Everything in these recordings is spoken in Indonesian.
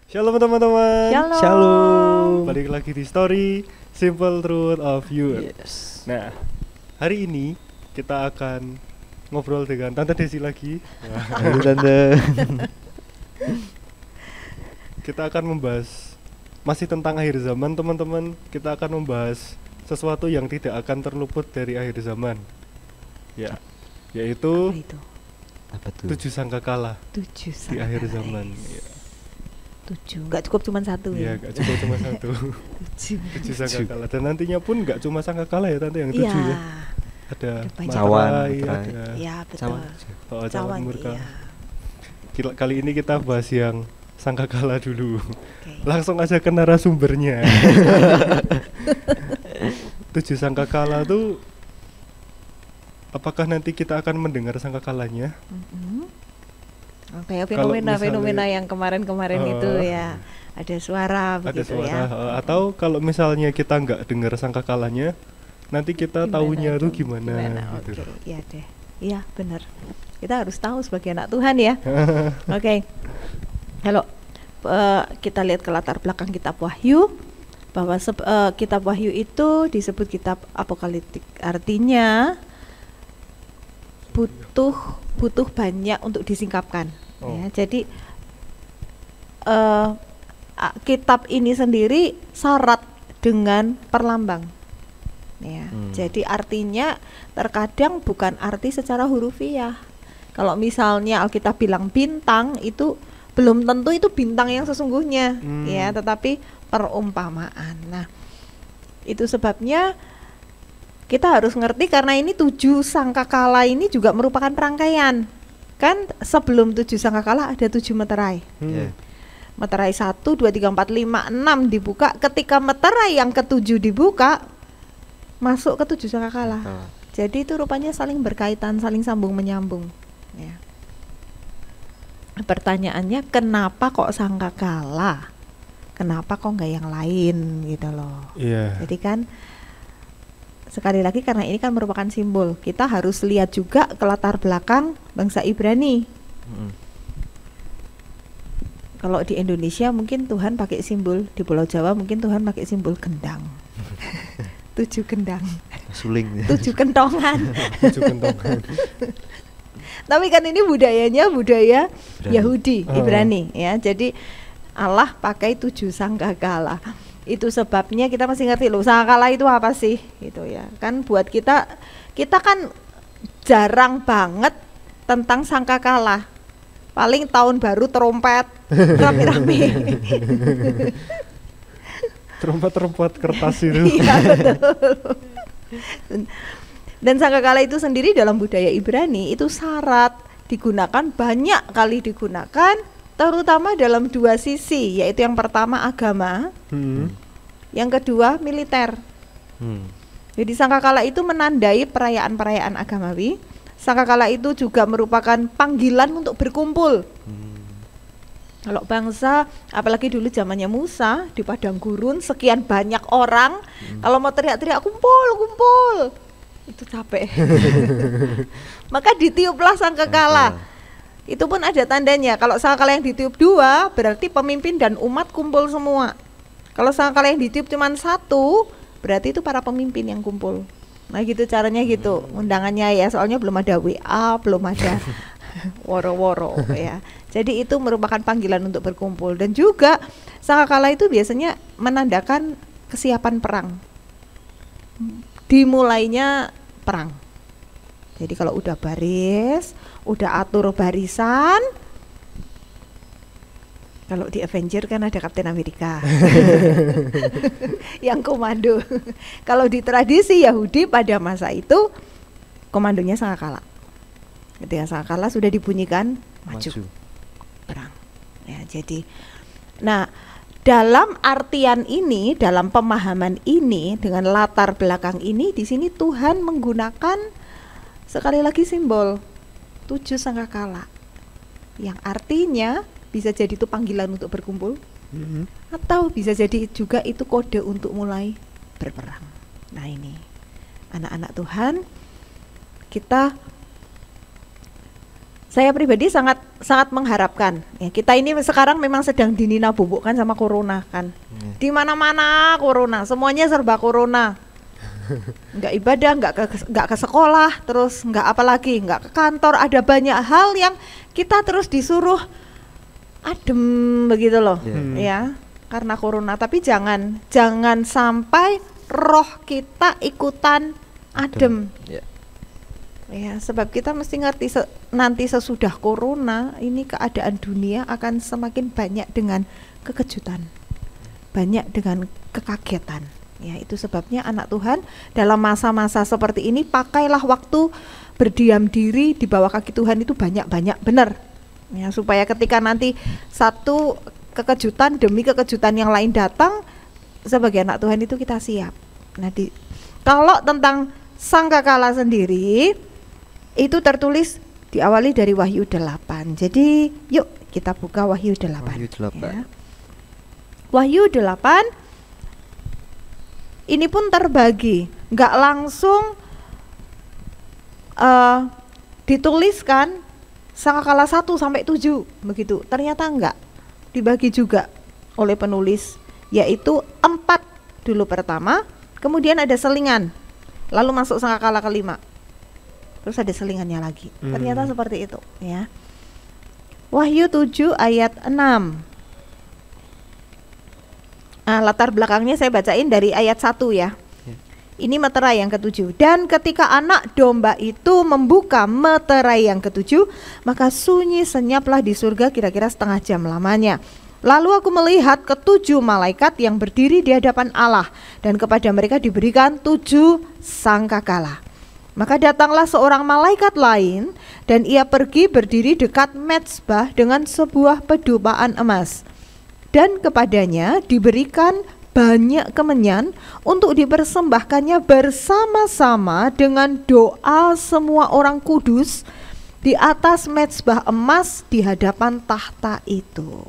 Shalom teman-teman. Shalom. Shalom. Balik lagi di story Simple Truth of You. Yes. Nah, hari ini kita akan ngobrol dengan Tante Desi lagi. Halo Tante. Kita akan membahas masih tentang akhir zaman, teman-teman. Kita akan membahas sesuatu yang tidak akan terluput dari akhir zaman. Ya, yaitu Apa itu? Apa tuh? 7 sangkakala 7 di akhir zaman. Ya. 7, nggak cukup cuma satu Iya, ya? gak cukup cuma satu. 7. 7 sangkakala. Dan nantinya pun gak cuma sangkakala ya Tante yang 7 Iya, ya. Ada Ada banyak. Cawan, materai, materai. ada ya betul. Cawan. cawan Cawan, murka. iya. Kali ini kita bahas yang sangkakala dulu. Oke. Langsung aja ke narasumbernya. 7 sangkakala tuh, apakah nanti kita akan mendengar sangkakalanya? Kayak Kalau fenomena misalnya- yang kemarin-kemarin itu ya, ada suara Ada begitu suara, ya. atau kalau misalnya kita nggak dengar sangkakalanya, nanti kita Gimana taunya itu? tuh gimana, gitu. Oke, iya deh. Iya, benar. Kita harus tahu sebagai anak Tuhan ya. Oke. Kalau kita lihat ke latar belakang kitab Wahyu, bahwa kitab Wahyu itu disebut kitab apokaliptik, artinya butuh banyak untuk disingkapkan. Oh. Ya, jadi kitab ini sendiri syarat dengan perlambang. Ya, jadi artinya terkadang bukan arti secara hurufiah. Kalau misalnya Alkitab bilang bintang, itu belum tentu itu bintang yang sesungguhnya, ya, tetapi perumpamaan. Nah, itu sebabnya kita harus ngerti, karena ini 7 sangkakala ini juga merupakan rangkaian. Kan sebelum 7 sangkakala ada 7 meterai. Ya. Meterai 1, 2, 3, 4, 5, 6 dibuka. Ketika meterai yang ke-7 dibuka, masuk ke 7 sangkakala. Jadi itu rupanya saling berkaitan, saling sambung menyambung. Ya. Pertanyaannya, kenapa kok sangkakala? Kenapa kok nggak yang lain gitu loh? Iya. Jadi kan sekali lagi, karena ini kan merupakan simbol, kita harus lihat juga ke latar belakang bangsa Ibrani. Kalau di Indonesia mungkin Tuhan pakai simbol, di Pulau Jawa mungkin Tuhan pakai simbol gendang. 7 gendang, Suling. 7 kentongan. 7 kentongan. Tapi kan ini budayanya budaya Ibrani. Yahudi, Oh. Ibrani ya. Jadi Allah pakai 7 sangkakala. Itu sebabnya kita masih ngerti loh, sangkakala itu apa sih gitu ya. Kan buat kita kan jarang banget tentang sangkakala. Paling tahun baru trompet rame-rame. Trompet kertas itu. Iya, betul. Dan sangkakala itu sendiri dalam budaya Ibrani itu syarat, digunakan, banyak kali digunakan, terutama dalam 2 sisi, yaitu yang pertama agama, yang kedua militer. Jadi sangkakala itu menandai perayaan-perayaan agamawi. Sangkakala itu juga merupakan panggilan untuk berkumpul. Kalau bangsa, apalagi dulu zamannya Musa di padang gurun, sekian banyak orang, kalau mau teriak-teriak kumpul, itu capek. Maka ditiuplah sangkakala. Itu pun ada tandanya. Kalau sangkakala yang ditiup 2, berarti pemimpin dan umat kumpul semua. Kalau sangkakala yang ditiup cuma 1, berarti itu para pemimpin yang kumpul. Nah gitu caranya gitu, undangannya ya, soalnya belum ada WA, belum ada woro-woro ya. Jadi itu merupakan panggilan untuk berkumpul. Dan juga sangkakala itu biasanya menandakan kesiapan perang, dimulainya perang. Jadi kalau udah baris, udah atur barisan. Kalau di Avenger kan ada Kapten Amerika yang komando. Kalau di tradisi Yahudi pada masa itu, komandonya sangkakala. Ketika sangkakala sudah dibunyikan, maju perang. Ya, jadi, nah dalam artian ini, dalam pemahaman ini, dengan latar belakang ini, di sini Tuhan menggunakan sekali lagi simbol 7 sangkakala, yang artinya bisa jadi itu panggilan untuk berkumpul, atau bisa jadi juga itu kode untuk mulai berperang. Nah ini, anak-anak Tuhan, kita Saya pribadi sangat sangat mengharapkan ya, kita ini sekarang memang sedang dinina bubukkan sama corona kan. Di mana-mana corona, semuanya serba corona. Nggak ibadah, nggak ke sekolah, terus nggak apa lagi, nggak ke kantor. Ada banyak hal yang kita terus disuruh adem begitu loh, ya karena corona. Tapi jangan sampai roh kita ikutan adem. Ya, sebab kita mesti ngerti nanti sesudah corona ini keadaan dunia akan semakin banyak dengan kekejutan, banyak dengan kekagetan. Ya, itu sebabnya anak Tuhan dalam masa-masa seperti ini pakailah waktu berdiam diri di bawah kaki Tuhan itu banyak-banyak, benar. Ya, supaya ketika nanti satu kekejutan demi kekejutan yang lain datang, sebagai anak Tuhan itu kita siap. Nah, kalau tentang sangkakala sendiri itu tertulis diawali dari Wahyu 8. Jadi yuk kita buka Wahyu 8. Wahyu 8. Ya. Wahyu 8 ini pun terbagi, nggak langsung dituliskan sangkakala 1 sampai 7 begitu. Ternyata enggak, dibagi juga oleh penulis, yaitu 4 dulu pertama, kemudian ada selingan, lalu masuk sangkakala kelima. Terus ada selingannya lagi. Ternyata seperti itu ya. Wahyu 7 ayat 6. Latar belakangnya saya bacain dari ayat 1 ya. Ini meterai yang ke-7. Dan ketika anak domba itu membuka meterai yang ke-7, maka sunyi senyaplah di surga kira-kira setengah jam lamanya. Lalu aku melihat ke-7 malaikat yang berdiri di hadapan Allah, dan kepada mereka diberikan 7 sangkakala. Maka datanglah seorang malaikat lain, dan ia pergi berdiri dekat mezbah dengan sebuah pedupaan emas. Dan kepadanya diberikan banyak kemenyan untuk dipersembahkannya bersama-sama dengan doa semua orang kudus di atas mezbah emas di hadapan tahta itu.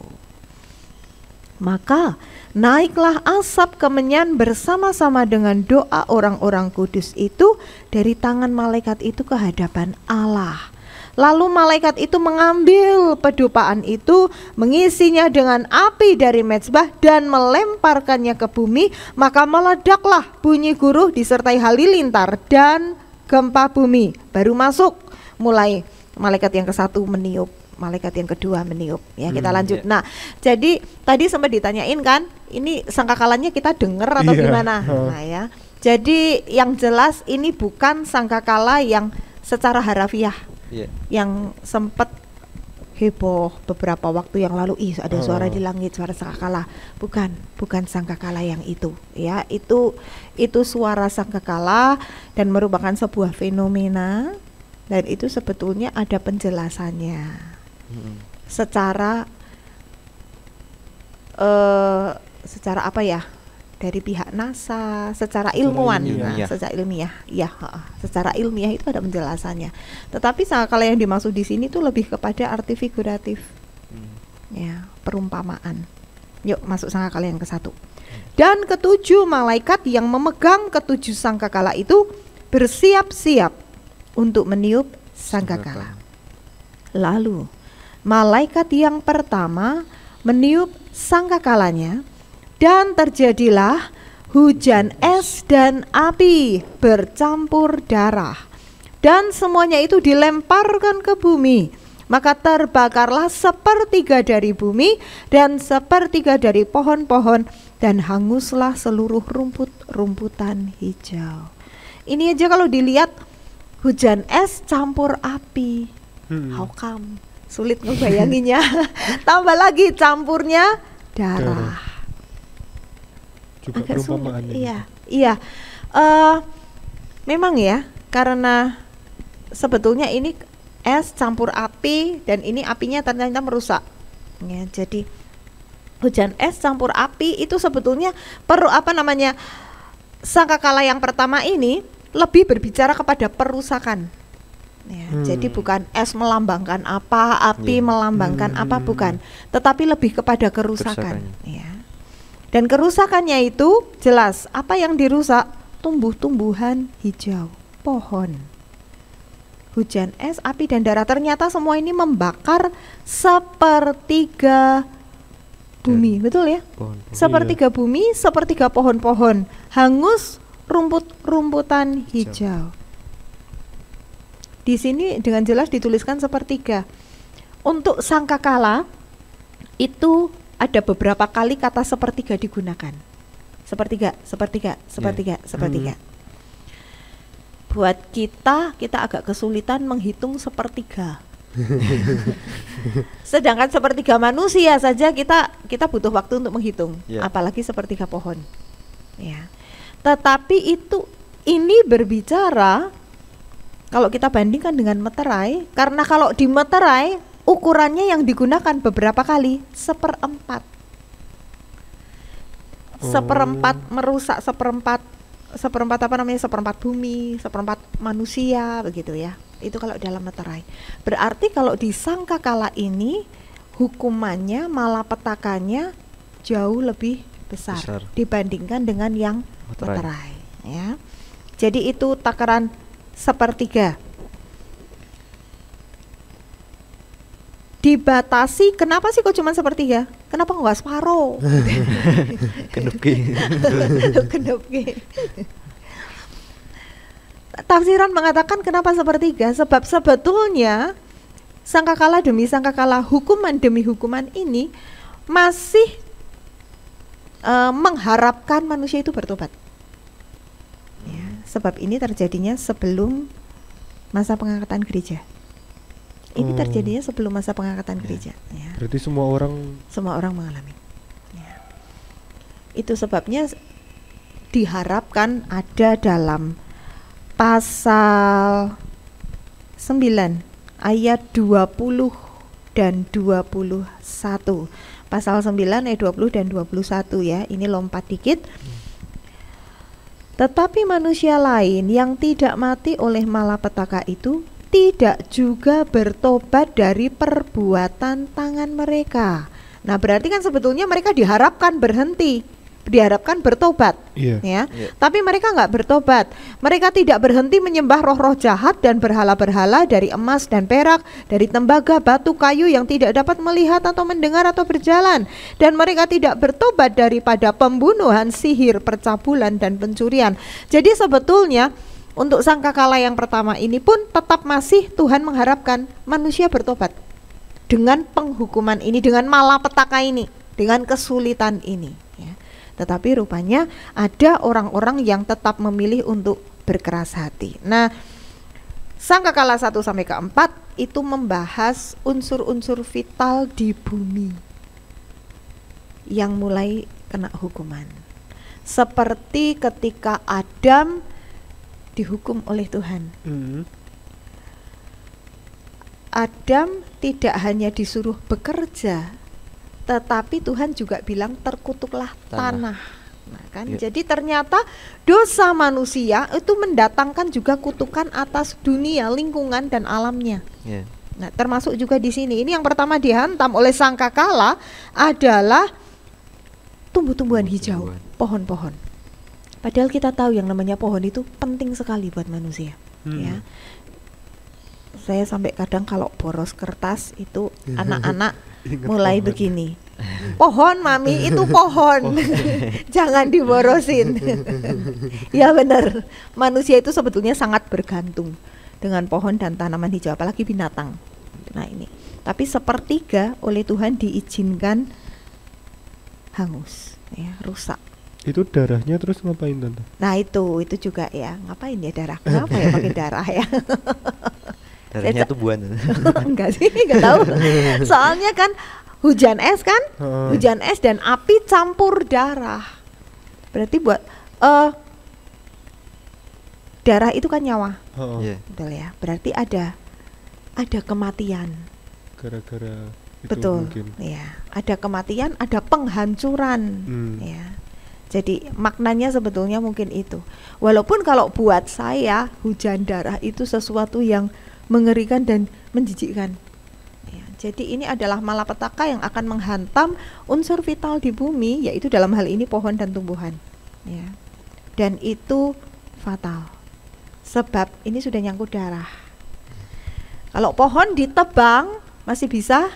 Maka naiklah asap kemenyan bersama-sama dengan doa orang-orang kudus itu dari tangan malaikat itu ke hadapan Allah. Lalu malaikat itu mengambil pedupaan itu, mengisinya dengan api dari mezbah dan melemparkannya ke bumi. Maka meledaklah bunyi guruh disertai halilintar dan gempa bumi. Baru masuk mulai malaikat yang ke-1 meniup, malaikat yang kedua meniup. Ya, kita lanjut. Nah, jadi tadi sempat ditanyain kan, ini sangkakalanya kita dengar atau gimana? Nah ya, jadi yang jelas ini bukan sangkakala yang secara harafiah. Yang sempat heboh beberapa waktu yang lalu, ada suara di langit, suara sangkakala. Bukan sangkakala yang itu. Ya, itu suara sangkakala dan merupakan sebuah fenomena, dan itu sebetulnya ada penjelasannya. Secara apa ya, dari pihak NASA, secara ilmuwan, secara ilmiah, ya, secara ilmiah itu ada penjelasannya. Tetapi sangkakala yang dimaksud di sini tuh lebih kepada arti figuratif, ya, perumpamaan. Yuk masuk sangkakala yang ke-1. Dan ke-7 malaikat yang memegang ke-7 sangkakala itu bersiap-siap untuk meniup sangkakala. Lalu malaikat yang pertama meniup sangkakalanya, dan terjadilah hujan es dan api bercampur darah, dan semuanya itu dilemparkan ke bumi. Maka terbakarlah 1/3 dari bumi dan 1/3 dari pohon-pohon, dan hanguslah seluruh rumput-rumputan hijau. Ini aja kalau dilihat hujan es campur api, how come? Sulit ngebayanginnya. Tambah lagi campurnya darah. Juga agak perumpamaannya. Iya. Memang ya, karena sebetulnya ini es campur api, dan ini apinya ternyata merusak. Ya, jadi hujan es campur api itu sebetulnya sangkakala yang pertama ini lebih berbicara kepada perusakan. Ya, jadi bukan es melambangkan apa, api melambangkan apa, bukan, tetapi lebih kepada kerusakan. Ya. Dan kerusakannya itu jelas, apa yang dirusak? Tumbuh-tumbuhan hijau, pohon. hujan es, api dan darah. Ternyata semua ini membakar sepertiga bumi, betul ya? Pohon-pohon. Sepertiga bumi, sepertiga pohon-pohon, hangus rumput-rumputan hijau. Di sini dengan jelas dituliskan sepertiga. Untuk sangkakala itu ada beberapa kali kata sepertiga digunakan. Sepertiga. Buat kita agak kesulitan menghitung sepertiga. Sedangkan sepertiga manusia saja kita butuh waktu untuk menghitung, apalagi sepertiga pohon. Ya. Tetapi ini berbicara kalau kita bandingkan dengan meterai, karena kalau di meterai ukurannya yang digunakan beberapa kali, seperempat merusak, seperempat bumi, seperempat manusia, begitu ya. Itu kalau dalam meterai. Berarti kalau di sangkakala ini hukumannya, malapetakanya jauh lebih besar dibandingkan dengan yang meterai ya. Jadi itu takaran sepertiga. Dibatasi, kenapa sih kok cuma sepertiga? Kenapa nggak separuh? Kenupki. Tafsiran mengatakan kenapa sepertiga? Sebab sebetulnya sangkakala demi sangkakala, hukuman demi hukuman ini masih mengharapkan manusia itu bertobat. Ya, sebab ini terjadinya sebelum masa pengangkatan gereja. Ini terjadinya sebelum masa pengangkatan gereja. Ya. Berarti semua orang mengalami. Ya. Itu sebabnya diharapkan ada dalam pasal 9 ayat 20 dan 21. Pasal 9 ayat 20 dan 21 ya. Ini lompat dikit. Tetapi manusia lain yang tidak mati oleh malapetaka itu tidak juga bertobat dari perbuatan tangan mereka. Nah, berarti kan sebetulnya mereka diharapkan berhenti, diharapkan bertobat, ya. Tapi mereka nggak bertobat. Mereka tidak berhenti menyembah roh-roh jahat dan berhala-berhala dari emas dan perak, dari tembaga, batu, kayu yang tidak dapat melihat atau mendengar atau berjalan. Dan mereka tidak bertobat daripada pembunuhan, sihir, percabulan, dan pencurian. Jadi sebetulnya untuk sangkakala yang pertama ini pun tetap masih Tuhan mengharapkan manusia bertobat dengan penghukuman ini, dengan malapetaka ini, dengan kesulitan ini ya. Tetapi rupanya ada orang-orang yang tetap memilih untuk berkeras hati. Nah, sangkakala 1 sampai ke 4 itu membahas unsur-unsur vital di bumi yang mulai kena hukuman. Seperti ketika Adam dihukum oleh Tuhan. Adam tidak hanya disuruh bekerja, tetapi Tuhan juga bilang terkutuklah tanah. Nah, kan? Jadi ternyata dosa manusia itu mendatangkan juga kutukan atas dunia, lingkungan dan alamnya. Nah, termasuk juga di sini. Ini yang pertama dihantam oleh sangkakala adalah tumbuh-tumbuhan hijau, pohon-pohon. Padahal kita tahu yang namanya pohon itu penting sekali buat manusia. Ya. Saya sampai kadang kalau boros kertas itu anak-anak mulai begini. Pohon mami itu pohon. Jangan diborosin. Ya benar. Manusia itu sebetulnya sangat bergantung dengan pohon dan tanaman hijau, apalagi binatang. Nah ini. Tapi sepertiga oleh Tuhan diizinkan hangus, ya, rusak. Itu darahnya terus ngapain Tante? Nah itu juga ya, ngapain ya darah? Kenapa ya pakai darah ya? Darahnya tumbuhan. Enggak sih, enggak tahu. Soalnya kan hujan es kan, hujan es dan api campur darah. Berarti buat darah itu kan nyawa, betul ya. Berarti ada kematian. Gara-gara itu betul, mungkin. Ya. Ada kematian, ada penghancuran, ya. Jadi maknanya sebetulnya mungkin itu. Walaupun kalau buat saya hujan darah itu sesuatu yang mengerikan dan menjijikkan. Ya, jadi ini adalah malapetaka yang akan menghantam unsur vital di bumi, yaitu dalam hal ini pohon dan tumbuhan. Ya. Dan itu fatal. Sebab ini sudah nyangkut darah. Kalau pohon ditebang masih bisa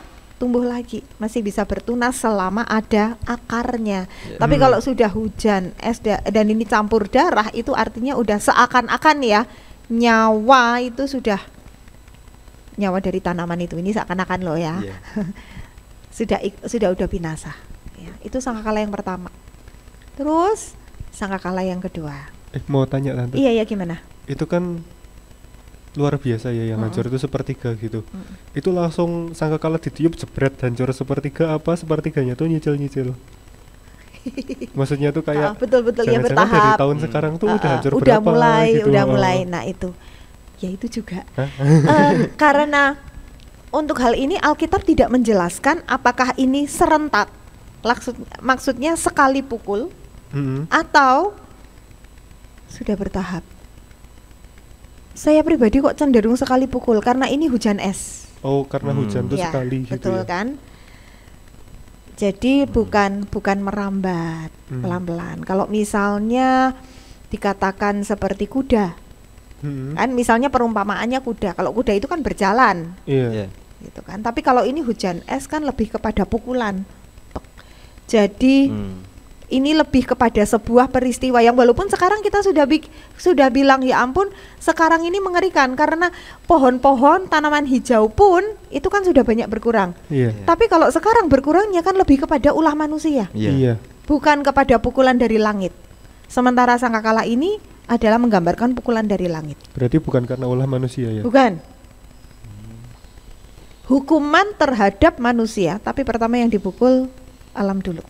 tumbuh lagi, masih bisa bertunas selama ada akarnya. Tapi kalau sudah hujan es dan ini campur darah, itu artinya udah seakan-akan ya nyawa itu sudah, nyawa dari tanaman itu, ini seakan-akan loh ya. sudah binasa ya. Itu sangkakala yang pertama. Terus sangkakala yang kedua. Mau tanya tante. Iya gimana? Itu kan luar biasa ya, yang hancur itu sepertiga gitu. Itu langsung sangkakala ditiup jebret hancur sepertiga, apa sepertiganya tuh nyicil-nyicil? Maksudnya tuh kayak betul ya, jangan-jangan bertahap. dari tahun sekarang tuh udah hancur udah berapa gitu. Udah mulai. Nah itu ya itu juga karena untuk hal ini Alkitab tidak menjelaskan apakah ini serentak, maksudnya sekali pukul atau sudah bertahap. Saya pribadi kok cenderung sekali pukul karena ini hujan es. Oh, karena hujan tuh ya, sekali gitu. Betul ya? Kan? Jadi bukan merambat pelan-pelan. Kalau misalnya dikatakan seperti kuda, kan misalnya perumpamaannya kuda. Kalau kuda itu kan berjalan, gitu kan. Tapi kalau ini hujan es kan lebih kepada pukulan. Jadi ini lebih kepada sebuah peristiwa yang walaupun sekarang kita sudah bilang ya ampun, sekarang ini mengerikan karena pohon-pohon tanaman hijau pun itu kan sudah banyak berkurang. Tapi kalau sekarang berkurangnya kan lebih kepada ulah manusia, bukan kepada pukulan dari langit. Sementara sangkakala ini adalah menggambarkan pukulan dari langit. Berarti bukan karena ulah manusia ya? Bukan. Hukuman terhadap manusia, tapi pertama yang dipukul alam dulu,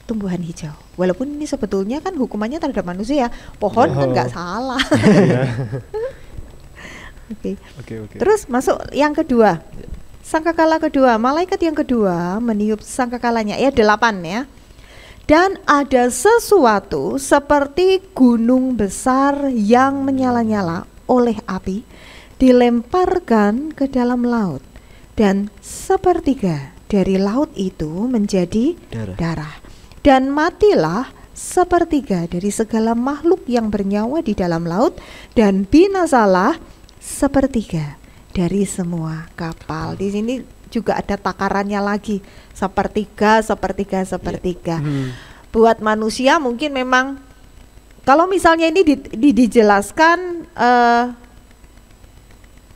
tumbuhan hijau. Walaupun ini sebetulnya kan hukumannya terhadap manusia, pohon kan nggak salah. Oke. Terus masuk yang kedua, sangkakala kedua. Malaikat yang kedua meniup sangkakalanya, ayat 8 ya. Dan ada sesuatu seperti gunung besar yang menyala-nyala oleh api dilemparkan ke dalam laut, dan sepertiga dari laut itu menjadi darah. Dan matilah sepertiga dari segala makhluk yang bernyawa di dalam laut, dan binasalah sepertiga dari semua kapal. Di sini juga ada takarannya lagi, sepertiga. Buat manusia mungkin memang kalau misalnya ini dijelaskan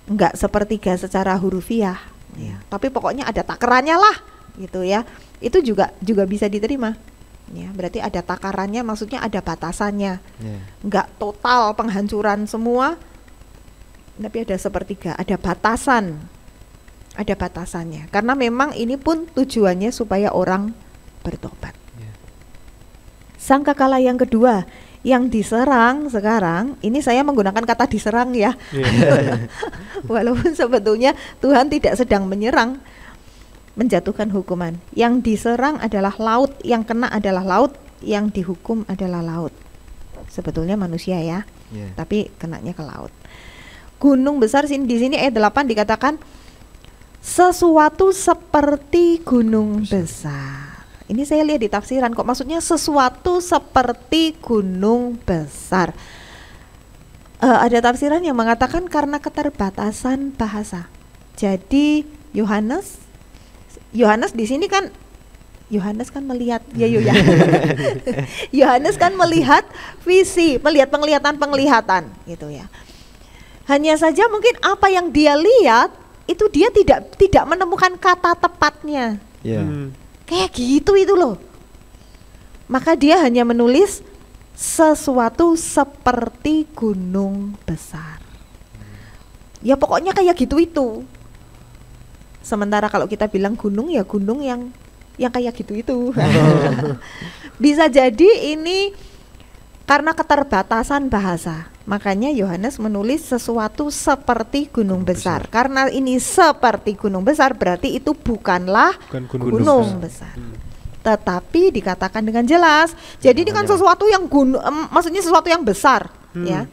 enggak sepertiga secara hurufiah ya, tapi pokoknya ada takarannya lah gitu ya. Itu juga bisa diterima. Ya, berarti ada takarannya, maksudnya ada batasannya. Enggak total penghancuran semua, tapi ada sepertiga, ada batasannya. Karena memang ini pun tujuannya supaya orang bertobat. Sangkakala yang kedua yang diserang sekarang, ini saya menggunakan kata diserang ya. Walaupun sebetulnya Tuhan tidak sedang menyerang, menjatuhkan hukuman. Yang diserang adalah laut, yang kena adalah laut, yang dihukum adalah laut. Sebetulnya manusia ya, tapi kenanya ke laut. Gunung besar di sini ayat 8 dikatakan sesuatu seperti gunung besar. Ini saya lihat di tafsiran kok maksudnya sesuatu seperti gunung besar. Ada tafsiran yang mengatakan karena keterbatasan bahasa. Jadi Yohanes di sini kan Yohanes kan melihat Yohanes kan melihat visi, melihat penglihatan gitu ya. Hanya saja mungkin apa yang dia lihat itu dia tidak menemukan kata tepatnya. Kayak gitu itu loh. Maka dia hanya menulis sesuatu seperti gunung besar. Ya pokoknya kayak gitu itu. Sementara kalau kita bilang gunung ya gunung yang kayak gitu itu. Bisa jadi ini karena keterbatasan bahasa. Makanya Yohanes menulis sesuatu seperti gunung besar. Karena ini seperti gunung besar berarti itu bukanlah gunung besar. Tetapi dikatakan dengan jelas. Jadi ini kan sesuatu yang maksudnya sesuatu yang besar ya.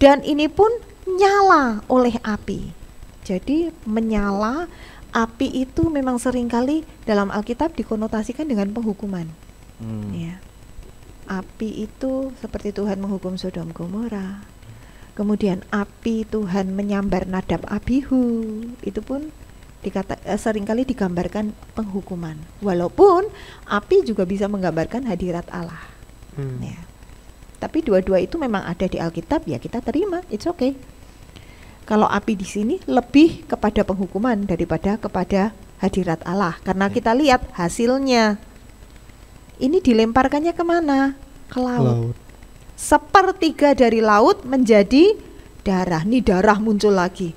Dan ini pun nyala oleh api. Jadi menyala, api itu memang seringkali dalam Alkitab dikonotasikan dengan penghukuman. Ya. Api itu seperti Tuhan menghukum Sodom Gomora. Kemudian api Tuhan menyambar Nadab Abihu, itu pun seringkali digambarkan penghukuman. Walaupun api juga bisa menggambarkan hadirat Allah. Ya. Tapi dua-dua itu memang ada di Alkitab, ya kita terima, it's okay. Kalau api di sini lebih kepada penghukuman daripada kepada hadirat Allah, karena kita lihat hasilnya. Ini dilemparkannya kemana? Ke laut. Sepertiga dari laut menjadi darah. Nih darah muncul lagi.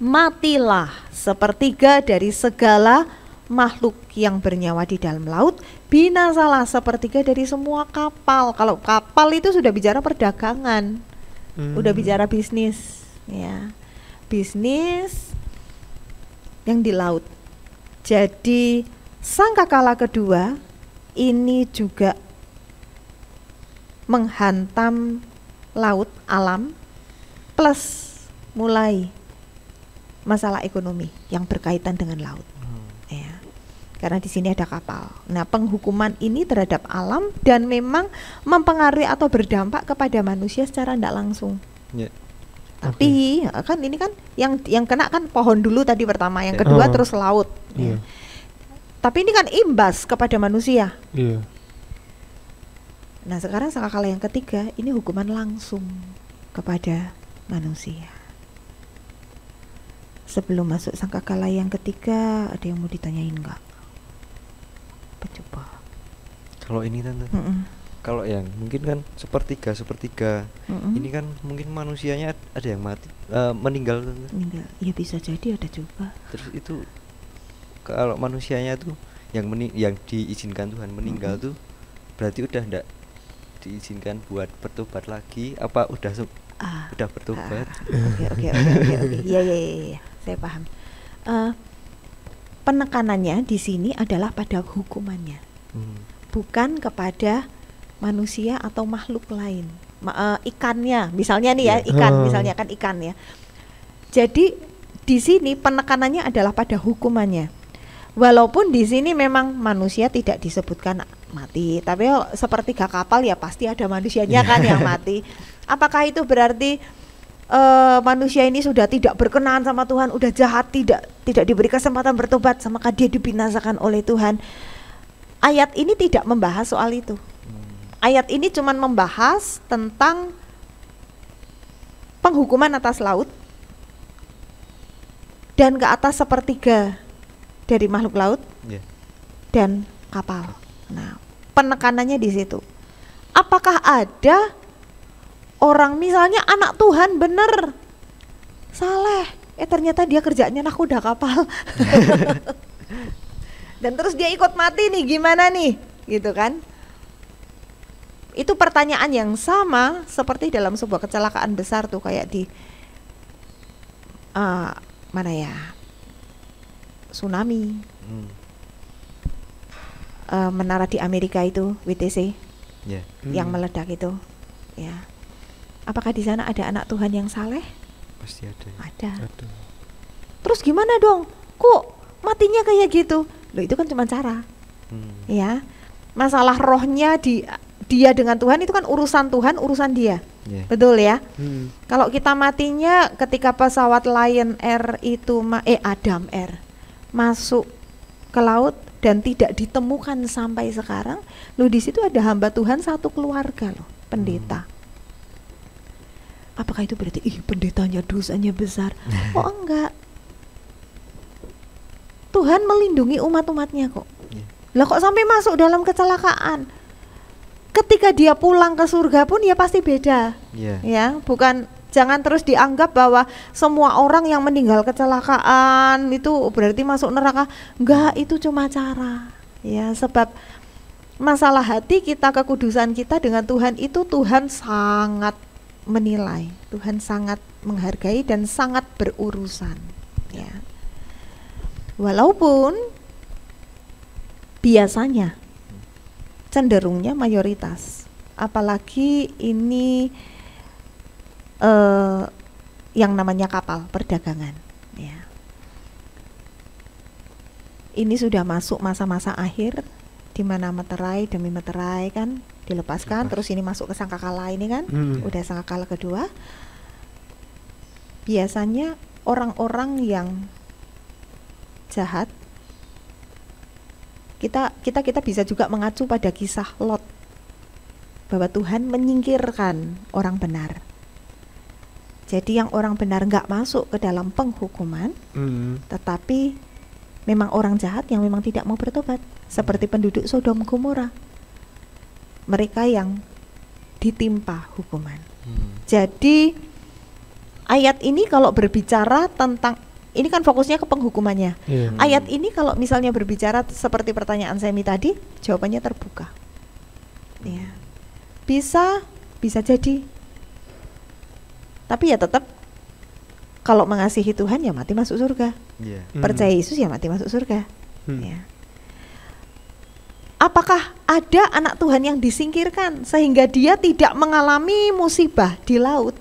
Matilah sepertiga dari segala makhluk yang bernyawa di dalam laut, binasalah sepertiga dari semua kapal. Kalau kapal itu sudah bicara perdagangan, udah bicara bisnis. Ya, bisnis yang di laut. Jadi sangkakala kedua ini juga menghantam laut alam plus mulai masalah ekonomi yang berkaitan dengan laut. Ya, karena di sini ada kapal. Nah, penghukuman ini terhadap alam dan memang mempengaruhi atau berdampak kepada manusia secara tidak langsung. Tapi kan ini kan yang kena kan pohon dulu tadi pertama, yang kedua terus laut. Ya. Tapi ini kan imbas kepada manusia. Nah, sekarang sangkakala yang ketiga ini hukuman langsung kepada manusia. Sebelum masuk sangkakala yang ketiga, ada yang mau ditanyain nggak? Coba. Kalau ini tante, kalau yang mungkin kan sepertiga, ini kan mungkin manusianya ada yang mati, meninggal. Meninggal, ya bisa jadi ada juga. Terus itu kalau manusianya tuh yang diizinkan Tuhan meninggal tuh berarti udah enggak diizinkan buat bertobat lagi? Apa udah bertobat? Oke. Iya, saya paham. Penekanannya di sini adalah pada hukumannya, bukan kepada manusia atau makhluk lain. Ikannya misalnya nih ya, misalnya kan ikan ya. Jadi di sini penekanannya adalah pada hukumannya. Walaupun di sini memang manusia tidak disebutkan mati, tapi sepertiga kapal ya pasti ada manusianya kan yang mati. Apakah itu berarti manusia ini sudah tidak berkenan sama Tuhan, udah jahat, tidak diberi kesempatan bertobat, maka dia dibinasakan oleh Tuhan? Ayat ini tidak membahas soal itu. Ayat ini cuma membahas tentang penghukuman atas laut dan ke atas sepertiga dari makhluk laut dan kapal. Nah, penekanannya di situ. Apakah ada orang misalnya anak Tuhan bener saleh, ternyata dia kerjanya nakoda kapal dan terus dia ikut mati nih, gimana nih, gitu kan? Itu pertanyaan yang sama seperti dalam sebuah kecelakaan besar tuh, kayak di mana ya, tsunami, menara di Amerika itu, WTC, yang meledak itu, ya. Apakah di sana ada anak Tuhan yang saleh? Pasti ada. Ada. Terus gimana dong? Kok matinya kayak gitu? Loh, itu kan cuma cara, ya. Masalah rohnya dia dengan Tuhan itu kan urusan Tuhan, urusan dia, betul ya. Kalau kita matinya ketika pesawat Lion Air itu Adam Air masuk ke laut dan tidak ditemukan sampai sekarang, loh di situ ada hamba Tuhan satu keluarga loh, pendeta. Apakah itu berarti pendetanya dosanya besar? Oh enggak. Tuhan melindungi umat-umatnya kok. Lah kok sampai masuk dalam kecelakaan? Ketika dia pulang ke surga pun ya pasti beda. Ya, bukan, jangan terus dianggap bahwa semua orang yang meninggal kecelakaan itu berarti masuk neraka. Enggak, itu cuma cara. Ya, sebab masalah hati kita, kekudusan kita dengan Tuhan itu Tuhan sangat menilai, Tuhan sangat menghargai dan sangat berurusan, ya. Walaupun biasanya cenderungnya mayoritas, apalagi ini yang namanya kapal perdagangan, ya. Ini sudah masuk masa-masa akhir di mana meterai demi meterai kan dilepaskan, terus ini masuk ke sangkakala ini kan, udah sangkakala kedua. Biasanya orang-orang yang jahat, kita bisa juga mengacu pada kisah Lot, bahwa Tuhan menyingkirkan orang benar. Jadi yang orang benar nggak masuk ke dalam penghukuman, tetapi memang orang jahat yang memang tidak mau bertobat, seperti penduduk Sodom Gomora, mereka yang ditimpa hukuman. Jadi ayat ini kalau berbicara tentang, ini kan fokusnya ke penghukumannya. Ayat ini kalau misalnya berbicara seperti pertanyaan Semi tadi, jawabannya terbuka. Ya. Bisa jadi. Tapi ya tetap kalau mengasihi Tuhan ya mati masuk surga. Percaya Yesus ya mati masuk surga. Ya. Apakah ada anak Tuhan yang disingkirkan sehingga dia tidak mengalami musibah di laut?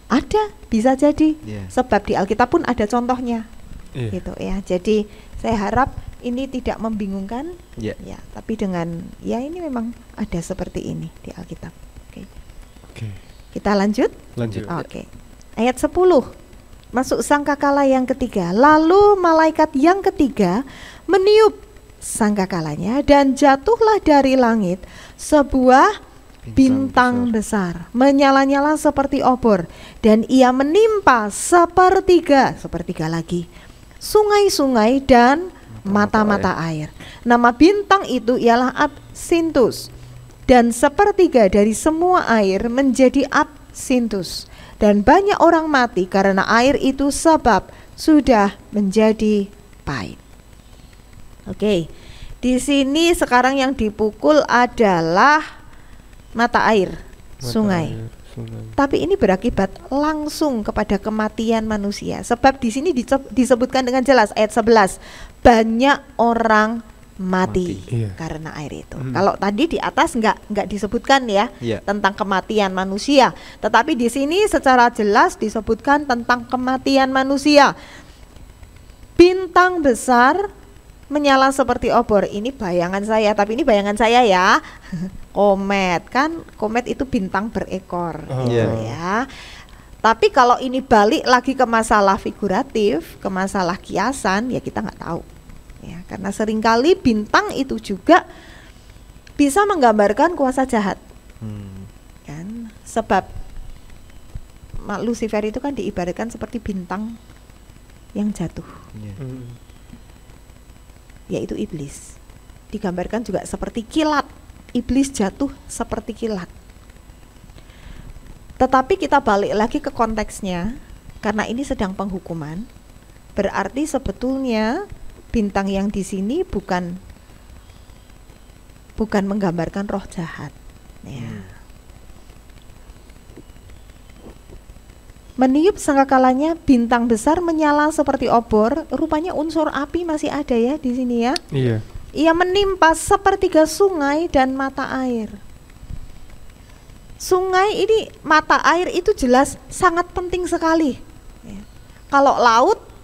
Ada, bisa jadi. Sebab di Alkitab pun ada contohnya. Gitu ya. Jadi saya harap ini tidak membingungkan. Ya, tapi dengan ya ini memang ada seperti ini di Alkitab. Oke. Kita lanjut? Oke. Ayat 10. Masuk sangkakala yang ketiga. Lalu malaikat yang ketiga meniup sangkakalanya dan jatuhlah dari langit sebuah bintang besar, menyala-nyala seperti obor, dan ia menimpa sepertiga lagi sungai-sungai dan mata-mata air. Nama bintang itu ialah Absintus, dan sepertiga dari semua air menjadi absintus, dan banyak orang mati karena air itu sebab sudah menjadi pahit. Oke, di sini sekarang yang dipukul adalah mata air, sungai. Tapi ini berakibat langsung kepada kematian manusia. Sebab di sini disebutkan dengan jelas ayat 11, banyak orang mati karena air itu. Kalau tadi di atas nggak disebutkan ya tentang kematian manusia, tetapi di sini secara jelas disebutkan tentang kematian manusia. Bintang besar menyala seperti obor. Ini bayangan saya, tapi ini bayangan saya ya. Komet kan, komet itu bintang berekor ya. Tapi kalau ini balik lagi ke masalah figuratif, ke masalah kiasan, ya kita nggak tahu. Ya, karena seringkali bintang itu juga bisa menggambarkan kuasa jahat, kan? Sebab Lucifer itu kan diibaratkan seperti bintang yang jatuh, yaitu iblis. Digambarkan juga seperti kilat, iblis jatuh seperti kilat. Tetapi kita balik lagi ke konteksnya, karena ini sedang penghukuman, berarti sebetulnya bintang yang di sini bukan menggambarkan roh jahat. Ya. Meniup sangkakalanya, bintang besar menyala seperti obor. Rupanya unsur api masih ada ya di sini ya. Iya. Ia menimpa sepertiga sungai dan mata air. Sungai ini, mata air itu jelas sangat penting sekali. Ya. Kalau laut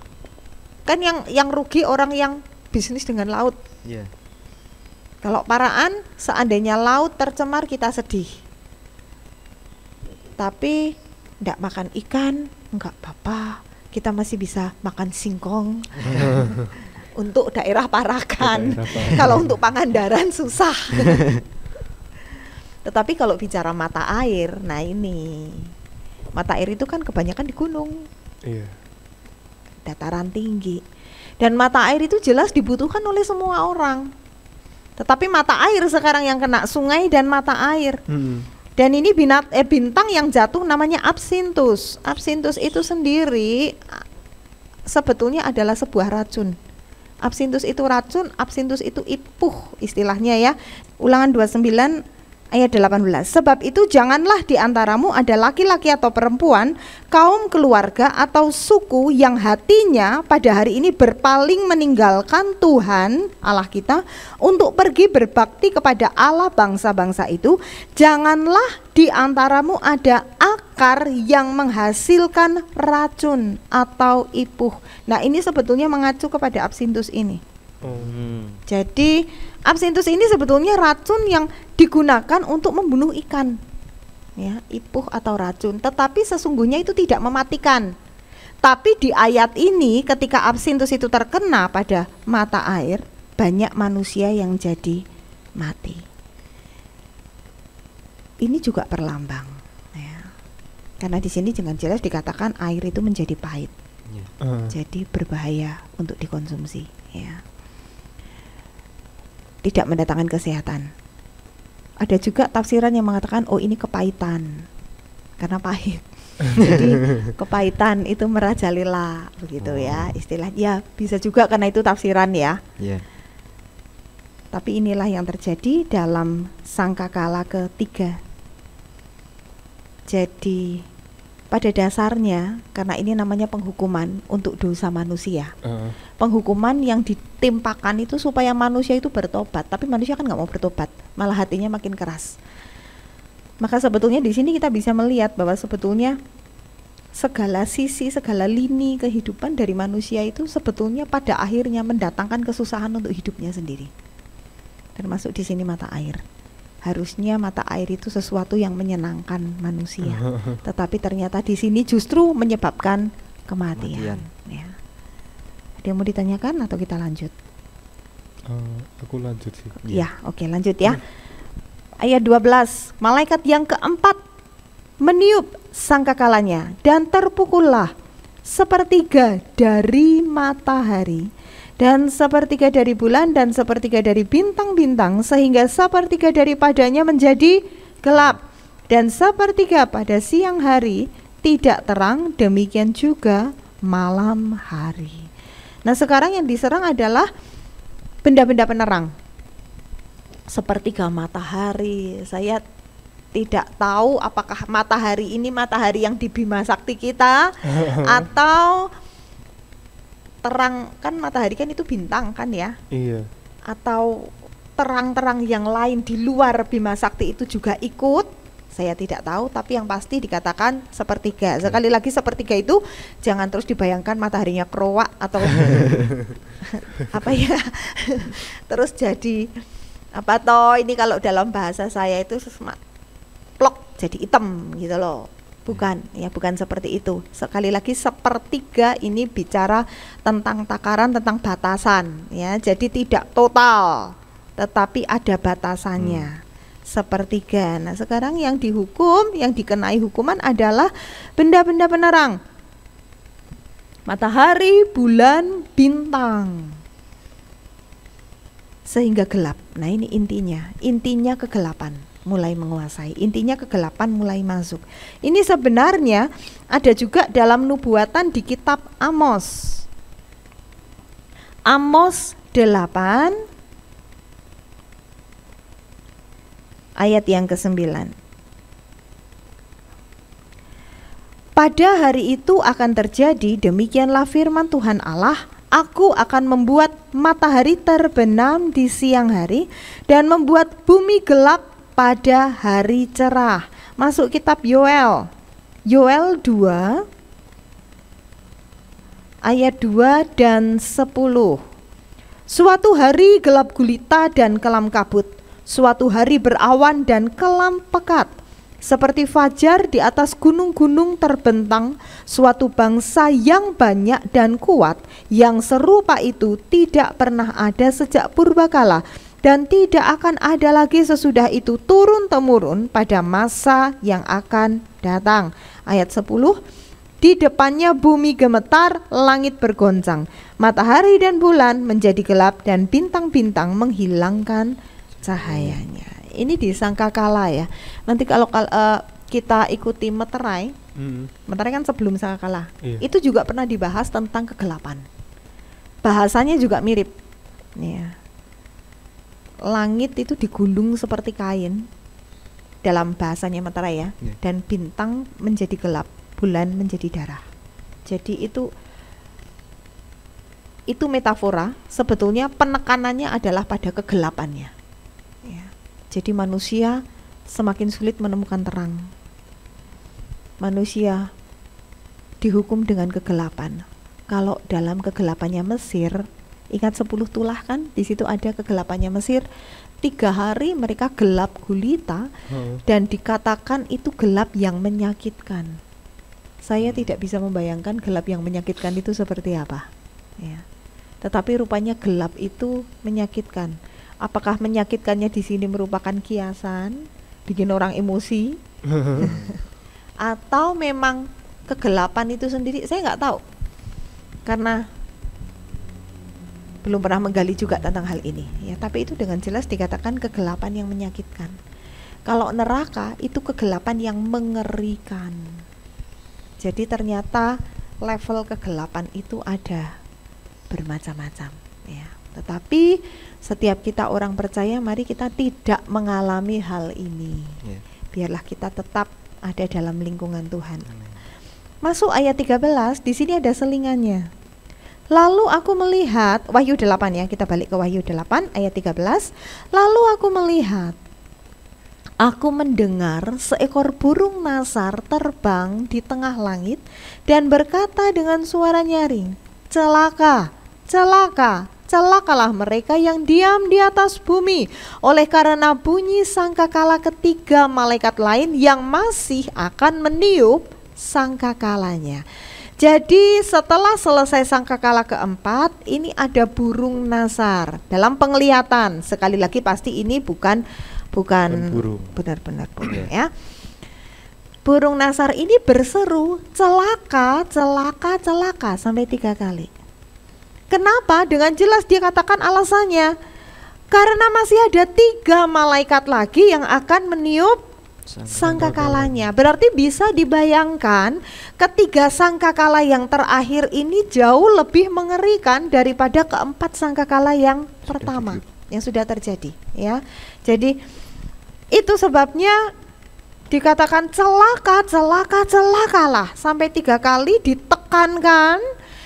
kan yang rugi orang yang bisnis dengan laut. Kalau paraan, seandainya laut tercemar kita sedih. Tapi enggak makan ikan, enggak apa-apa. Kita masih bisa makan singkong. Untuk daerah Parakan. Kalau untuk Pangandaran susah. Tetapi kalau bicara mata air, nah ini. Mata air itu kan kebanyakan di gunung. Dataran tinggi, dan mata air itu jelas dibutuhkan oleh semua orang. Tetapi mata air sekarang yang kena, sungai dan mata air. Dan ini bintang yang jatuh namanya Absintus. Absintus itu sendiri sebetulnya adalah sebuah racun. Absintus itu racun, Absintus itu ipuh istilahnya ya. Ulangan 29 ayat 18. Sebab itu janganlah di antaramu ada laki-laki atau perempuan, kaum keluarga atau suku yang hatinya pada hari ini berpaling meninggalkan Tuhan Allah kita untuk pergi berbakti kepada Allah bangsa-bangsa itu. Janganlah di antaramu ada akar yang menghasilkan racun atau ipuh. Nah, ini sebetulnya mengacu kepada Absintus ini. Jadi Absintus ini sebetulnya racun yang digunakan untuk membunuh ikan, ya, ipuh atau racun. Tetapi sesungguhnya itu tidak mematikan. Tapi di ayat ini ketika absintus itu terkena pada mata air, banyak manusia yang jadi mati. Ini juga perlambang, ya. Karena di sini dengan jelas dikatakan air itu menjadi pahit, jadi berbahaya untuk dikonsumsi, ya. Tidak mendatangkan kesehatan. Ada juga tafsiran yang mengatakan oh ini kepahitan karena pahit. Jadi kepahitan itu merajalela begitu, ya istilahnya. Ya, bisa juga karena itu tafsiran, ya. Tapi inilah yang terjadi dalam sangkakala ketiga. Jadi pada dasarnya karena ini namanya penghukuman untuk dosa manusia. Penghukuman yang ditimpakan itu supaya manusia itu bertobat, tapi manusia kan nggak mau bertobat, malah hatinya makin keras. Maka sebetulnya di sini kita bisa melihat bahwa sebetulnya segala sisi, segala lini kehidupan dari manusia itu sebetulnya pada akhirnya mendatangkan kesusahan untuk hidupnya sendiri. Termasuk di sini mata air. Harusnya mata air itu sesuatu yang menyenangkan manusia, tetapi ternyata di sini justru menyebabkan kematian. Ya. Ada yang mau ditanyakan atau kita lanjut? Aku lanjut sih. Ya, oke, lanjut ya. Ayat 12, malaikat yang keempat meniup sangkakalanya dan terpukullah sepertiga dari matahari dan sepertiga dari bulan dan sepertiga dari bintang-bintang, sehingga sepertiga daripadanya menjadi gelap dan sepertiga pada siang hari tidak terang, demikian juga malam hari. Nah, sekarang yang diserang adalah benda-benda penerang. Sepertiga matahari, saya tidak tahu apakah matahari ini matahari yang di Bima Sakti kita atau terang, kan matahari kan itu bintang kan, ya? Iya. Atau terang-terang yang lain di luar Bima Sakti itu juga ikut, saya tidak tahu, tapi yang pasti dikatakan sepertiga. Sekali lagi sepertiga itu jangan terus dibayangkan mataharinya kerowak atau apa ya, terus jadi apa toh, ini kalau dalam bahasa saya itu plok jadi hitam gitu loh. Bukan, ya bukan seperti itu. Sekali lagi sepertiga ini bicara tentang takaran, tentang batasan, ya. Jadi tidak total, tetapi ada batasannya. Sepertiga. Nah, sekarang yang dihukum, yang dikenai hukuman adalah benda-benda penerang. Matahari, bulan, bintang. Sehingga gelap. Nah, ini intinya kegelapan mulai menguasai, intinya kegelapan mulai masuk. Ini sebenarnya ada juga dalam nubuatan di kitab Amos. Amos 8 ayat yang ke-9. Pada hari itu akan terjadi, demikianlah firman Tuhan Allah, Aku akan membuat matahari terbenam di siang hari dan membuat bumi gelap pada hari cerah. Masuk kitab Yoel. Yoel 2 ayat 2 dan 10. Suatu hari gelap gulita dan kelam kabut. Suatu hari berawan dan kelam pekat. Seperti fajar di atas gunung-gunung terbentang, suatu bangsa yang banyak dan kuat, yang serupa itu tidak pernah ada sejak purbakala, dan tidak akan ada lagi sesudah itu turun-temurun pada masa yang akan datang. Ayat 10, di depannya bumi gemetar, langit bergoncang, matahari dan bulan menjadi gelap, dan bintang-bintang menghilangkan cahayanya. Ini disangkakala, ya. Nanti kalau kita ikuti meterai, meterai kan sebelum sangkakala, itu juga pernah dibahas tentang kegelapan. Bahasanya juga mirip, ya. Langit itu digulung seperti kain dalam bahasanya meterai, ya. Dan bintang menjadi gelap, bulan menjadi darah. Jadi itu metafora. Sebetulnya penekanannya adalah pada kegelapannya. Jadi manusia semakin sulit menemukan terang. Manusia dihukum dengan kegelapan. Kalau dalam kegelapannya Mesir, Ingat 10 tulah kan? Di situ ada kegelapannya Mesir. 3 hari mereka gelap gulita dan dikatakan itu gelap yang menyakitkan. Saya tidak bisa membayangkan gelap yang menyakitkan itu seperti apa. Ya. Tetapi rupanya gelap itu menyakitkan. Apakah menyakitkannya di sini merupakan kiasan, bikin orang emosi, atau memang kegelapan itu sendiri? Saya nggak tahu, karena belum pernah menggali juga tentang hal ini. Ya, tapi itu dengan jelas dikatakan kegelapan yang menyakitkan. Kalau neraka itu kegelapan yang mengerikan. Jadi ternyata level kegelapan itu ada bermacam-macam. Ya. Tetapi setiap kita orang percaya, mari kita tidak mengalami hal ini. Biarlah kita tetap ada dalam lingkungan Tuhan. Masuk ayat 13, di sini ada selingannya. Lalu aku melihat, Wahyu 8 ya, kita balik ke Wahyu 8 ayat 13. Lalu aku melihat, aku mendengar seekor burung nasar terbang di tengah langit dan berkata dengan suara nyaring, celaka, celaka, celakalah mereka yang diam di atas bumi, oleh karena bunyi sangkakala ketiga malaikat lain yang masih akan meniup sangkakalanya. Jadi setelah selesai sangkakala keempat, ini ada burung nasar. Dalam penglihatan, sekali lagi pasti ini bukan burung. Benar-benar burung ya. Burung nasar ini berseru celaka, celaka, celaka sampai 3 kali. Kenapa? Dengan jelas dia katakan alasannya. Karena masih ada 3 malaikat lagi yang akan meniup sangkakalanya. Berarti bisa dibayangkan ketiga sangkakala yang terakhir ini jauh lebih mengerikan daripada keempat sangkakala yang pertama yang sudah terjadi ya. Jadi itu sebabnya dikatakan celaka, celaka, celakalah sampai 3 kali ditekankan.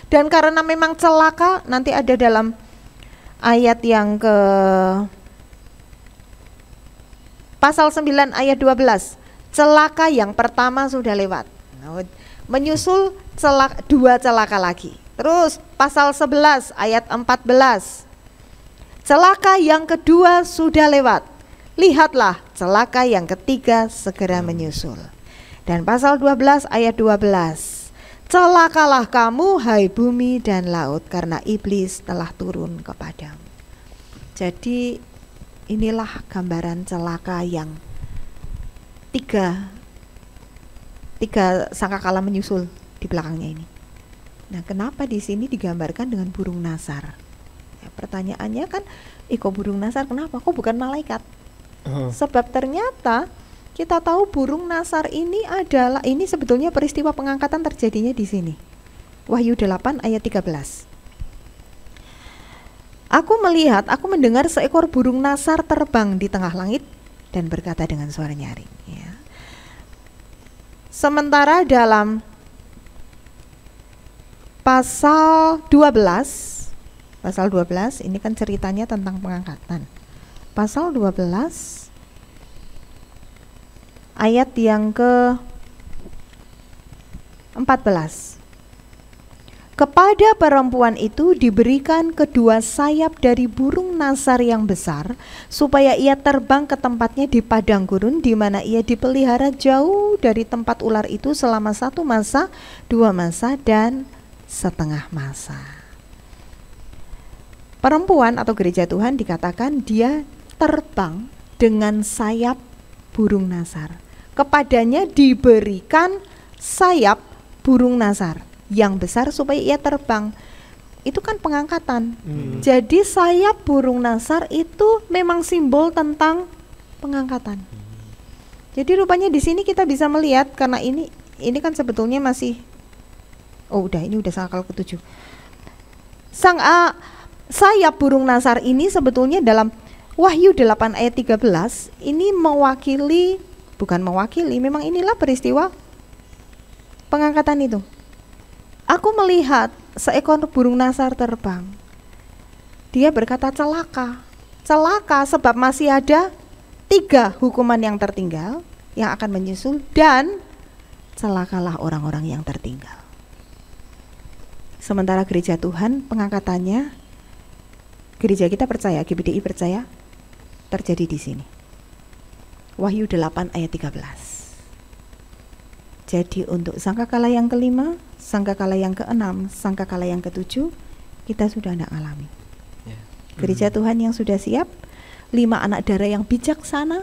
Dan karena memang celaka, nanti ada dalam ayat yang ke Pasal 9 ayat 12, celaka yang pertama sudah lewat. Menyusul 2 celaka lagi. Terus pasal 11 ayat 14, celaka yang kedua sudah lewat. Lihatlah celaka yang ketiga segera menyusul. Dan pasal 12 ayat 12, celakalah kamu hai bumi dan laut, karena iblis telah turun kepadamu. Jadi inilah gambaran celaka yang tiga sangkakala menyusul di belakangnya ini. Nah, kenapa di sini digambarkan dengan burung nasar? Ya, pertanyaannya kan, kok burung nasar kenapa? Kok bukan malaikat? Sebab ternyata kita tahu burung nasar ini sebetulnya peristiwa pengangkatan terjadinya di sini. Wahyu 8 ayat 13. Aku mendengar seekor burung nasar terbang di tengah langit dan berkata dengan suara nyaring. Ya. Sementara dalam pasal 12 ini kan ceritanya tentang pengangkatan. Pasal 12 ayat yang ke 14. Kepada perempuan itu diberikan 2 sayap dari burung nasar yang besar, supaya ia terbang ke tempatnya di padang gurun, di mana ia dipelihara jauh dari tempat ular itu selama 1 masa, 2 masa, dan setengah masa. Perempuan atau gereja Tuhan dikatakan dia terbang dengan sayap burung nasar. Kepadanya diberikan sayap burung nasar yang besar supaya ia terbang. Itu kan pengangkatan. Jadi sayap burung nasar itu memang simbol tentang pengangkatan. Jadi rupanya di sini kita bisa melihat, karena ini kan sebetulnya masih ini udah sangkakala ke-7. Sayap burung nasar ini sebetulnya dalam Wahyu 8 ayat 13 ini memang inilah peristiwa pengangkatan itu. Aku melihat seekor burung nasar terbang. Dia berkata celaka, celaka sebab masih ada 3 hukuman yang tertinggal yang akan menyusul, dan celakalah orang-orang yang tertinggal. Sementara gereja Tuhan pengangkatannya Gereja kita percaya, GBDI percaya terjadi di sini. Wahyu 8 ayat 13. Jadi untuk sangkakala yang kelima, sangkakala yang keenam, sangkakala yang ketujuh, kita sudah tidak alami. Ya. Gereja Tuhan yang sudah siap, 5 anak darah yang bijaksana,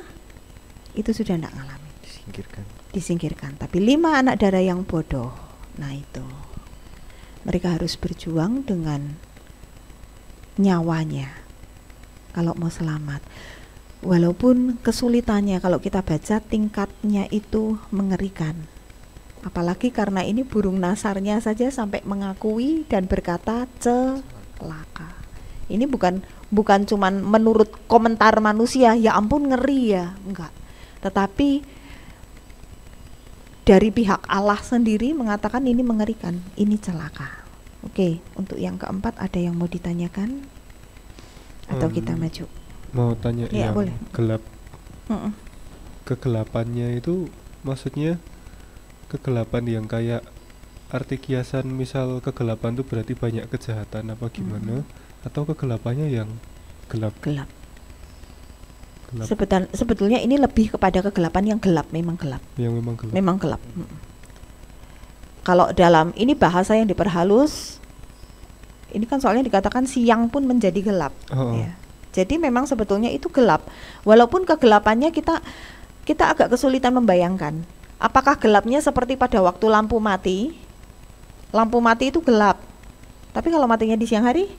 itu sudah tidak alami. Disingkirkan. Tapi 5 anak darah yang bodoh, nah itu mereka harus berjuang dengan nyawanya kalau mau selamat. Walaupun kesulitannya, kalau kita baca tingkatnya itu mengerikan. Apalagi karena ini burung nasarnya saja sampai mengakui dan berkata celaka. Ini bukan cuman menurut komentar manusia, ya ampun ngeri ya, enggak. Tetapi dari pihak Allah sendiri mengatakan ini mengerikan, ini celaka. Oke, untuk yang keempat ada yang mau ditanyakan? Atau kita maju? Mau tanya Ya, yang boleh. gelap. Kegelapannya itu maksudnya kegelapan yang kayak arti kiasan, misal kegelapan itu berarti banyak kejahatan apa gimana, atau kegelapannya yang gelap? Gelap. Sebetulnya ini lebih kepada kegelapan yang gelap, memang gelap. Yang memang gelap. Memang gelap. Kalau dalam ini bahasa yang diperhalus, ini kan soalnya dikatakan siang pun menjadi gelap. Ya. Jadi memang sebetulnya itu gelap. Walaupun kegelapannya kita agak kesulitan membayangkan. Apakah gelapnya seperti pada waktu lampu mati? Lampu mati itu gelap. Tapi kalau matinya di siang hari?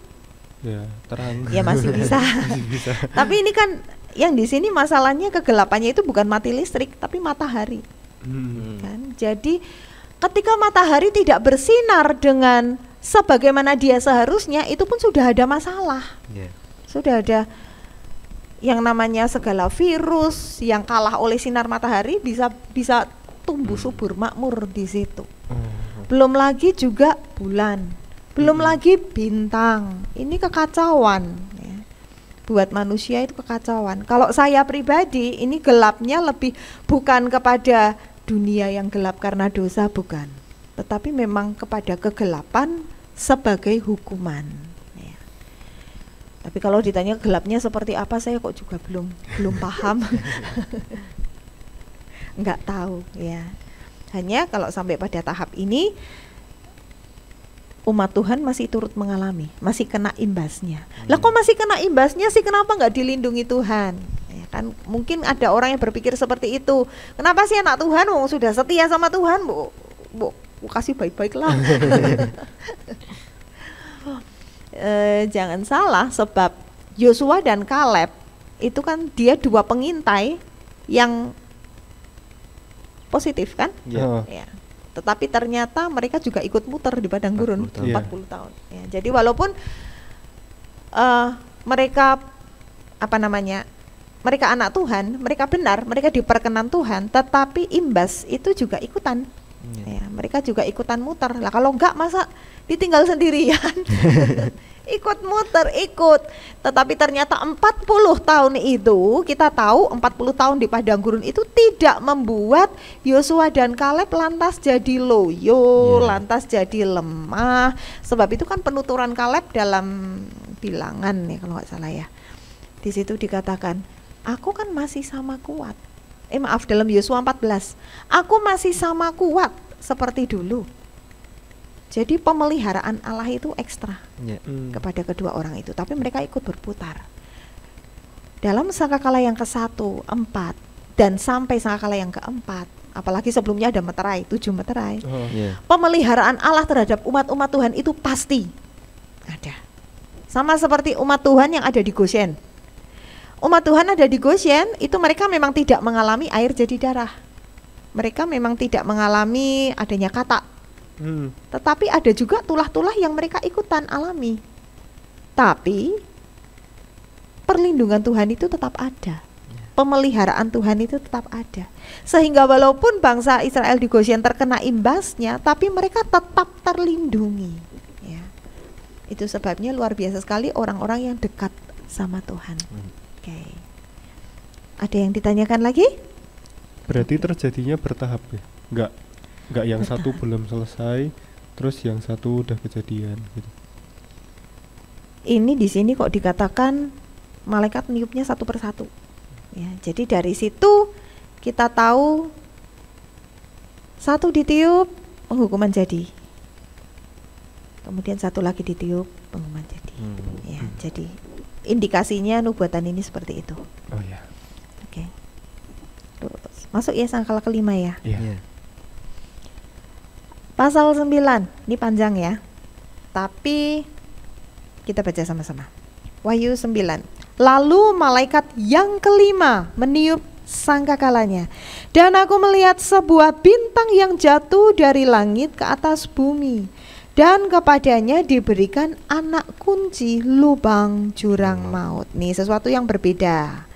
Ya, terang. Ya masih bisa. Masih bisa. Tapi ini kan yang di sini masalahnya kegelapannya itu bukan mati listrik, tapi matahari. Kan? Jadi ketika matahari tidak bersinar dengan sebagaimana dia seharusnya, itu pun sudah ada masalah. Sudah ada yang namanya segala virus yang kalah oleh sinar matahari bisa tumbuh subur makmur di situ. Belum lagi juga bulan, belum lagi bintang. Ini kekacauan ya. Buat manusia itu kekacauan. Kalau saya pribadi, ini gelapnya lebih bukan kepada dunia yang gelap karena dosa, bukan, tetapi memang kepada kegelapan sebagai hukuman ya. Tapi kalau ditanya gelapnya seperti apa, saya kok juga belum paham. Enggak tahu ya. Hanya kalau sampai pada tahap ini umat Tuhan masih turut mengalami, masih kena imbasnya. Lah kok masih kena imbasnya sih, kenapa enggak dilindungi Tuhan? Ya kan mungkin ada orang yang berpikir seperti itu. Kenapa sih anak Tuhan sudah setia sama Tuhan, Bu kasih baik-baik lah. Jangan salah, sebab Yosua dan Kaleb itu kan dia 2 pengintai yang positif kan? Ya. Tetapi ternyata mereka juga ikut muter di padang gurun 40 tahun. Ya, jadi walaupun mereka mereka anak Tuhan, mereka benar, mereka diperkenan Tuhan, tetapi imbas itu juga ikutan. Ya, mereka juga ikutan muter. Lah kalau enggak masa ditinggal sendirian? Ikut muter, tetapi ternyata 40 tahun itu, kita tahu 40 tahun di padang gurun itu tidak membuat Yosua dan Kaleb lantas jadi loyo, lantas jadi lemah. Sebab itu kan penuturan Kaleb dalam Bilangan ya kalau nggak salah ya, di situ dikatakan aku kan masih sama kuat, dalam Yosua 14, aku masih sama kuat seperti dulu. Jadi pemeliharaan Allah itu ekstra kepada kedua orang itu, tapi mereka ikut berputar. Dalam sangkakala yang ke-1, 4, dan sampai sangkakala yang ke-4, apalagi sebelumnya ada meterai, 7 meterai. Pemeliharaan Allah terhadap umat-umat Tuhan itu pasti ada. Sama seperti umat Tuhan yang ada di Goshen. Umat Tuhan ada di Goshen, itu mereka memang tidak mengalami air jadi darah. Mereka memang tidak mengalami adanya katak. Tetapi ada juga tulah-tulah yang mereka ikutan alami. Tapi perlindungan Tuhan itu tetap ada. Pemeliharaan Tuhan itu tetap ada. Sehingga walaupun bangsa Israel di Goshen terkena imbasnya, tapi mereka tetap terlindungi ya. Itu sebabnya luar biasa sekali orang-orang yang dekat sama Tuhan. Oke. Ada yang ditanyakan lagi? Berarti terjadinya bertahap ya? Enggak yang satu belum selesai, terus yang satu udah kejadian gitu. ini di sini kok dikatakan malaikat niupnya satu persatu. Ya, jadi dari situ kita tahu satu ditiup penghukuman jadi, kemudian satu lagi ditiup penghukuman jadi. Ya, jadi indikasinya nubuatan ini seperti itu. Oh ya. Oke. Terus masuk ya sangkala kelima ya. Iya. Pasal 9, ini panjang ya, tapi kita baca sama-sama. Wahyu 9. Lalu malaikat yang kelima meniup sangkakalanya, dan aku melihat sebuah bintang yang jatuh dari langit ke atas bumi, dan kepadanya diberikan anak kunci lubang jurang maut. Nih sesuatu yang berbeda.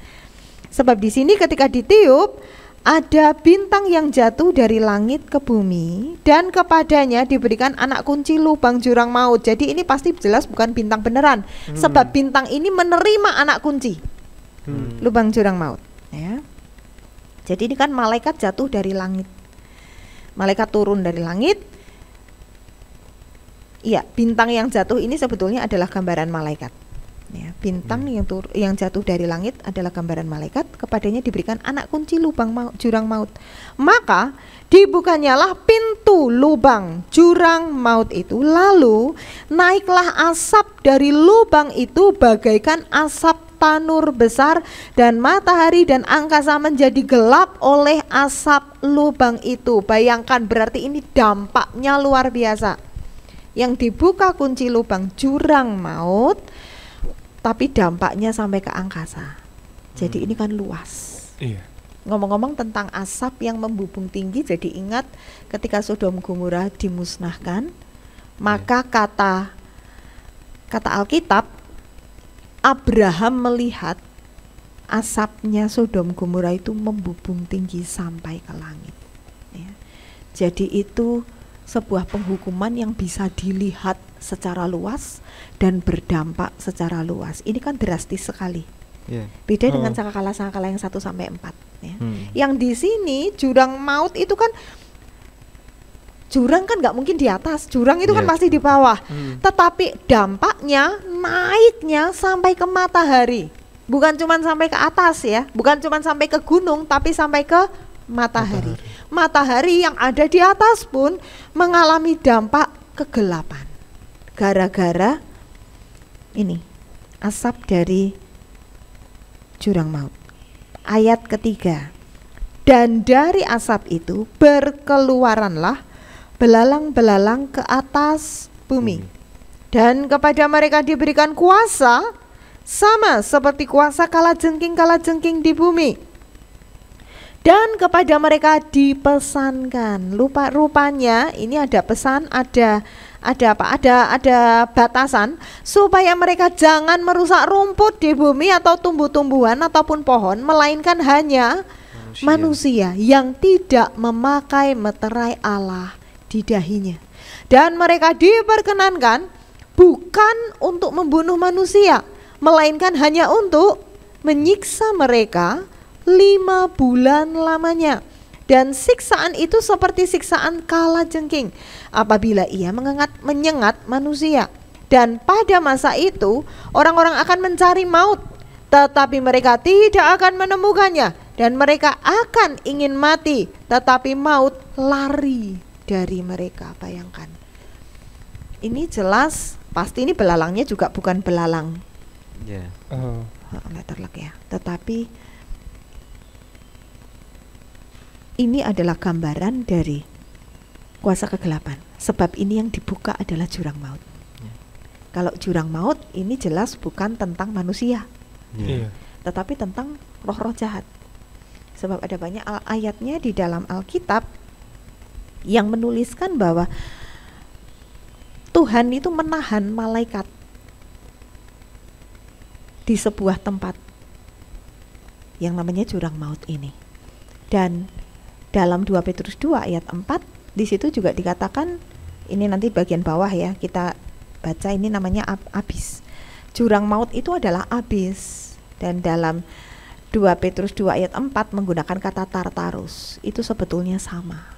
Sebab di sini ketika ditiup ada bintang yang jatuh dari langit ke bumi, dan kepadanya diberikan anak kunci lubang jurang maut. Jadi ini pasti jelas bukan bintang beneran, sebab bintang ini menerima anak kunci lubang jurang maut. Ya. Jadi ini kan malaikat jatuh dari langit, malaikat turun dari langit. Iya, bintang yang jatuh ini sebetulnya adalah gambaran malaikat. Ya, bintang yang jatuh dari langit adalah gambaran malaikat, kepadanya diberikan anak kunci lubang jurang maut. Maka dibukanyalah pintu lubang jurang maut itu, lalu naiklah asap dari lubang itu bagaikan asap tanur besar, dan matahari dan angkasa menjadi gelap oleh asap lubang itu. Bayangkan, berarti ini dampaknya luar biasa. Yang dibuka kunci lubang jurang maut, tapi dampaknya sampai ke angkasa. Jadi ini kan luas. Iya. Ngomong-ngomong tentang asap yang membubung tinggi, jadi ingat ketika Sodom Gomora dimusnahkan, maka kata Alkitab, Abraham melihat asapnya Sodom Gomora itu membubung tinggi sampai ke langit. Ya. Jadi itu sebuah penghukuman yang bisa dilihat secara luas dan berdampak secara luas. Ini kan drastis sekali. Beda dengan sangkakala yang 1 sampai 4 ya. Yang di sini jurang maut itu kan, jurang kan nggak mungkin di atas, jurang itu kan pasti di bawah. Tetapi dampaknya naiknya sampai ke matahari. Bukan cuma sampai ke atas ya, bukan cuma sampai ke gunung, tapi sampai ke matahari. Matahari yang ada di atas pun mengalami dampak kegelapan gara-gara ini asap dari jurang maut. Ayat ketiga, dan dari asap itu berkeluaranlah belalang-belalang ke atas bumi, dan kepada mereka diberikan kuasa sama seperti kuasa kalajengking di bumi. Dan kepada mereka dipesankan, rupanya ini ada pesan, ada batasan, supaya mereka jangan merusak rumput di bumi atau tumbuh-tumbuhan ataupun pohon, melainkan hanya manusia yang tidak memakai meterai Allah di dahinya. Dan mereka diperkenankan bukan untuk membunuh manusia, melainkan hanya untuk menyiksa mereka 5 bulan lamanya. Dan siksaan itu seperti siksaan kalajengking apabila ia menyengat manusia. Dan pada masa itu orang-orang akan mencari maut, tetapi mereka tidak akan menemukannya. Dan mereka akan ingin mati, tetapi maut lari dari mereka. Bayangkan, ini jelas pasti ini belalangnya juga bukan belalang letterlock ya, tetapi ini adalah gambaran dari kuasa kegelapan. Sebab ini yang dibuka adalah jurang maut. Kalau jurang maut ini jelas bukan tentang manusia, tetapi tentang roh-roh jahat. Sebab ada banyak ayatnya di dalam Alkitab yang menuliskan bahwa Tuhan itu menahan malaikat di sebuah tempat yang namanya jurang maut ini. Dan dalam 2 Petrus 2 ayat 4 di situ juga dikatakan, ini nanti bagian bawah ya, kita baca, ini namanya abis. Jurang maut itu adalah abis. Dan dalam 2 Petrus 2 ayat 4 menggunakan kata Tartarus, itu sebetulnya sama.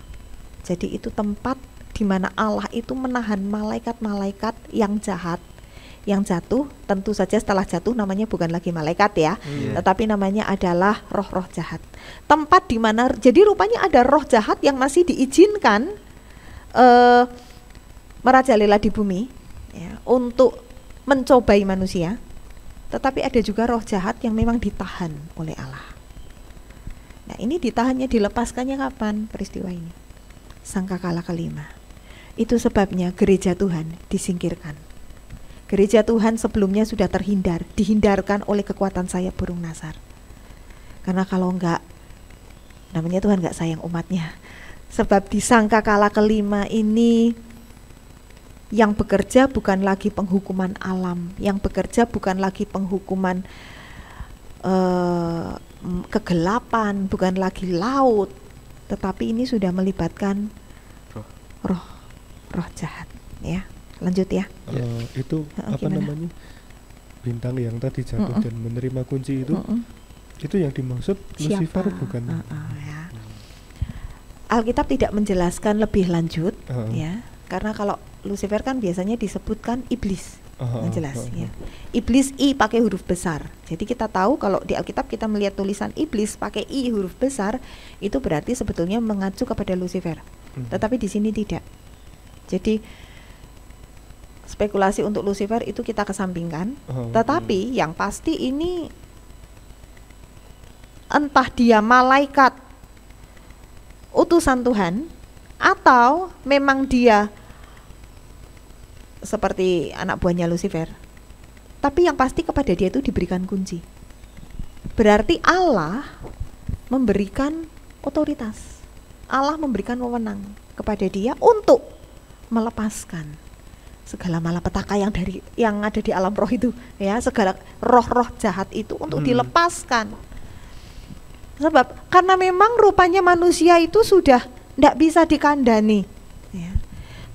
Jadi itu tempat di mana Allah itu menahan malaikat-malaikat yang jahat, yang jatuh, tentu saja setelah jatuh namanya bukan lagi malaikat ya, tetapi namanya adalah roh-roh jahat. Tempat di mana, jadi rupanya ada roh jahat yang masih diizinkan merajalela di bumi ya, untuk mencobai manusia, tetapi ada juga roh jahat yang memang ditahan oleh Allah. Nah, ini ditahannya, dilepaskannya kapan peristiwa ini? Sangkakala kelima. Itu sebabnya gereja Tuhan disingkirkan. Gereja Tuhan sebelumnya sudah dihindarkan oleh kekuatan sayap burung nasar. Karena kalau enggak, namanya Tuhan enggak sayang umatnya. Sebab di sangkakala kelima ini yang bekerja bukan lagi penghukuman alam, yang bekerja bukan lagi penghukuman kegelapan, bukan lagi laut, tetapi ini sudah melibatkan roh jahat ya. Lanjut ya. Itu apa gimana? namanya, bintang yang tadi jatuh dan menerima kunci itu yang dimaksud Lucifer bukan? Ya. Alkitab tidak menjelaskan lebih lanjut ya, karena kalau Lucifer kan biasanya disebutkan iblis, jelas ya. Iblis I pakai huruf besar. Jadi kita tahu kalau di Alkitab kita melihat tulisan iblis pakai I huruf besar, itu berarti sebetulnya mengacu kepada Lucifer. Tetapi di sini tidak. Jadi spekulasi untuk Lucifer itu kita kesampingkan, tetapi yang pasti ini entah dia malaikat utusan Tuhan atau memang dia seperti anak buahnya Lucifer, tapi yang pasti kepada dia itu diberikan kunci. Berarti Allah memberikan otoritas, Allah memberikan wewenang kepada dia untuk melepaskan segala malapetaka yang ada di alam roh itu ya, segala roh-roh jahat itu untuk dilepaskan. Sebab karena memang rupanya manusia itu sudah tidak bisa dikandani ya.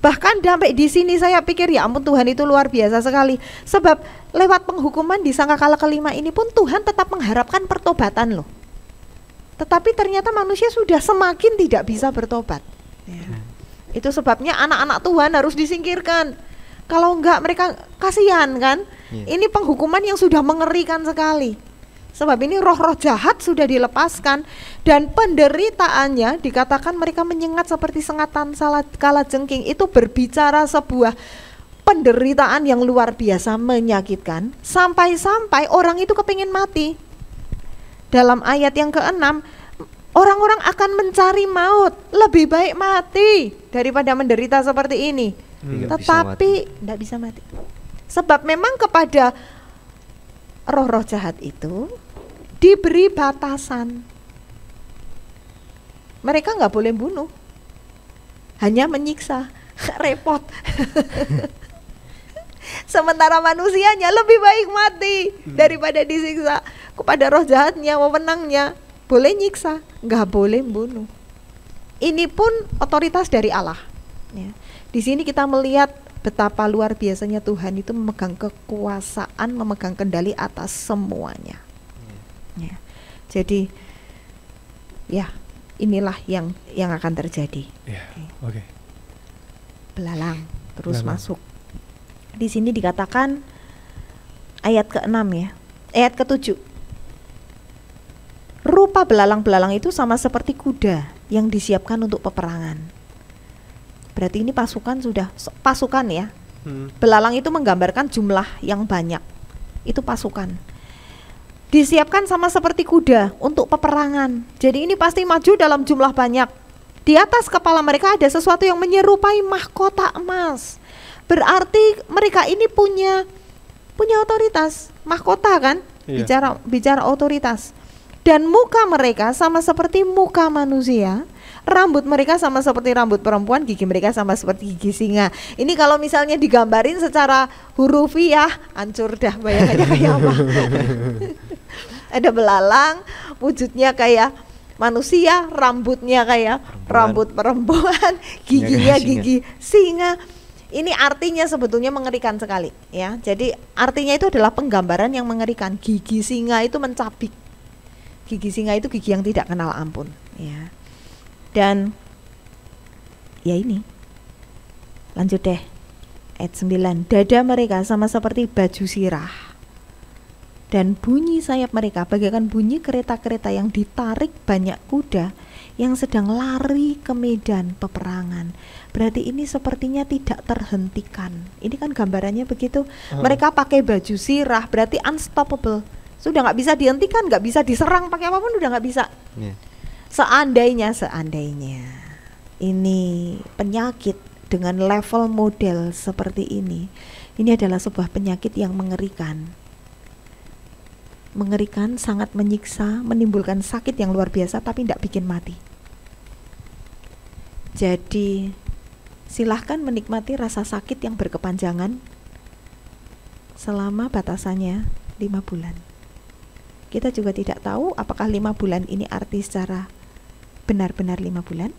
Bahkan sampai di sini saya pikir ya ampun, Tuhan itu luar biasa sekali. Sebab lewat penghukuman di sangkakala kelima ini pun Tuhan tetap mengharapkan pertobatan loh. Tetapi ternyata manusia sudah semakin tidak bisa bertobat ya. Itu sebabnya anak-anak Tuhan harus disingkirkan. Kalau enggak mereka kasihan kan. Ini penghukuman yang sudah mengerikan sekali. Sebab ini roh-roh jahat sudah dilepaskan dan penderitaannya dikatakan mereka menyengat seperti sengatan kalajengking. Itu berbicara sebuah penderitaan yang luar biasa menyakitkan, sampai-sampai orang itu kepingin mati. Dalam ayat yang ke-6, orang-orang akan mencari maut, lebih baik mati daripada menderita seperti ini. Tetapi tidak bisa mati. Sebab memang kepada roh-roh jahat itu diberi batasan. Mereka nggak boleh bunuh, hanya menyiksa. Repot. Sementara manusianya lebih baik mati daripada disiksa. Kepada roh jahatnya, wewenangnya boleh nyiksa, nggak boleh bunuh. Ini pun otoritas dari Allah ya. Di sini kita melihat betapa luar biasanya Tuhan itu memegang kekuasaan, memegang kendali atas semuanya ya. Jadi ya inilah yang akan terjadi ya. Oke. Belalang terus masuk. Di sini dikatakan ayat ke-6 ya, ayat ke-7, rupa belalang-belalang itu sama seperti kuda yang disiapkan untuk peperangan. Berarti ini pasukan ya. Belalang itu menggambarkan jumlah yang banyak. Itu pasukan. Disiapkan sama seperti kuda untuk peperangan. Jadi ini pasti maju dalam jumlah banyak. Di atas kepala mereka ada sesuatu yang menyerupai mahkota emas. Berarti mereka ini punya otoritas. Mahkota kan? Iya. Bicara otoritas. Dan muka mereka sama seperti muka manusia. Rambut mereka sama seperti rambut perempuan, gigi mereka sama seperti gigi singa. Ini kalau misalnya digambarin secara hurufiah, hancur dah bayangannya kayak apa. Ada belalang, wujudnya kayak manusia, rambutnya kayak rambut perempuan, giginya gigi singa. Ini artinya sebetulnya mengerikan sekali ya. Jadi artinya itu adalah penggambaran yang mengerikan. Gigi singa itu mencabik. Gigi singa itu gigi yang tidak kenal ampun ya. Dan ya ini lanjut deh Ayat 9, dada mereka sama seperti baju sirah, dan bunyi sayap mereka bagaikan bunyi kereta-kereta yang ditarik banyak kuda yang sedang lari ke medan peperangan. Berarti ini sepertinya tidak terhentikan. Ini kan gambarannya begitu. Mereka pakai baju sirah, berarti unstoppable. Sudah nggak bisa dihentikan, nggak bisa diserang pakai apapun, udah nggak bisa. Seandainya ini penyakit dengan level model seperti ini adalah sebuah penyakit yang mengerikan, sangat menyiksa, menimbulkan sakit yang luar biasa, tapi tidak bikin mati. Jadi silahkan menikmati rasa sakit yang berkepanjangan selama batasannya 5 bulan. Kita juga tidak tahu apakah 5 bulan ini arti secara benar-benar 5 bulan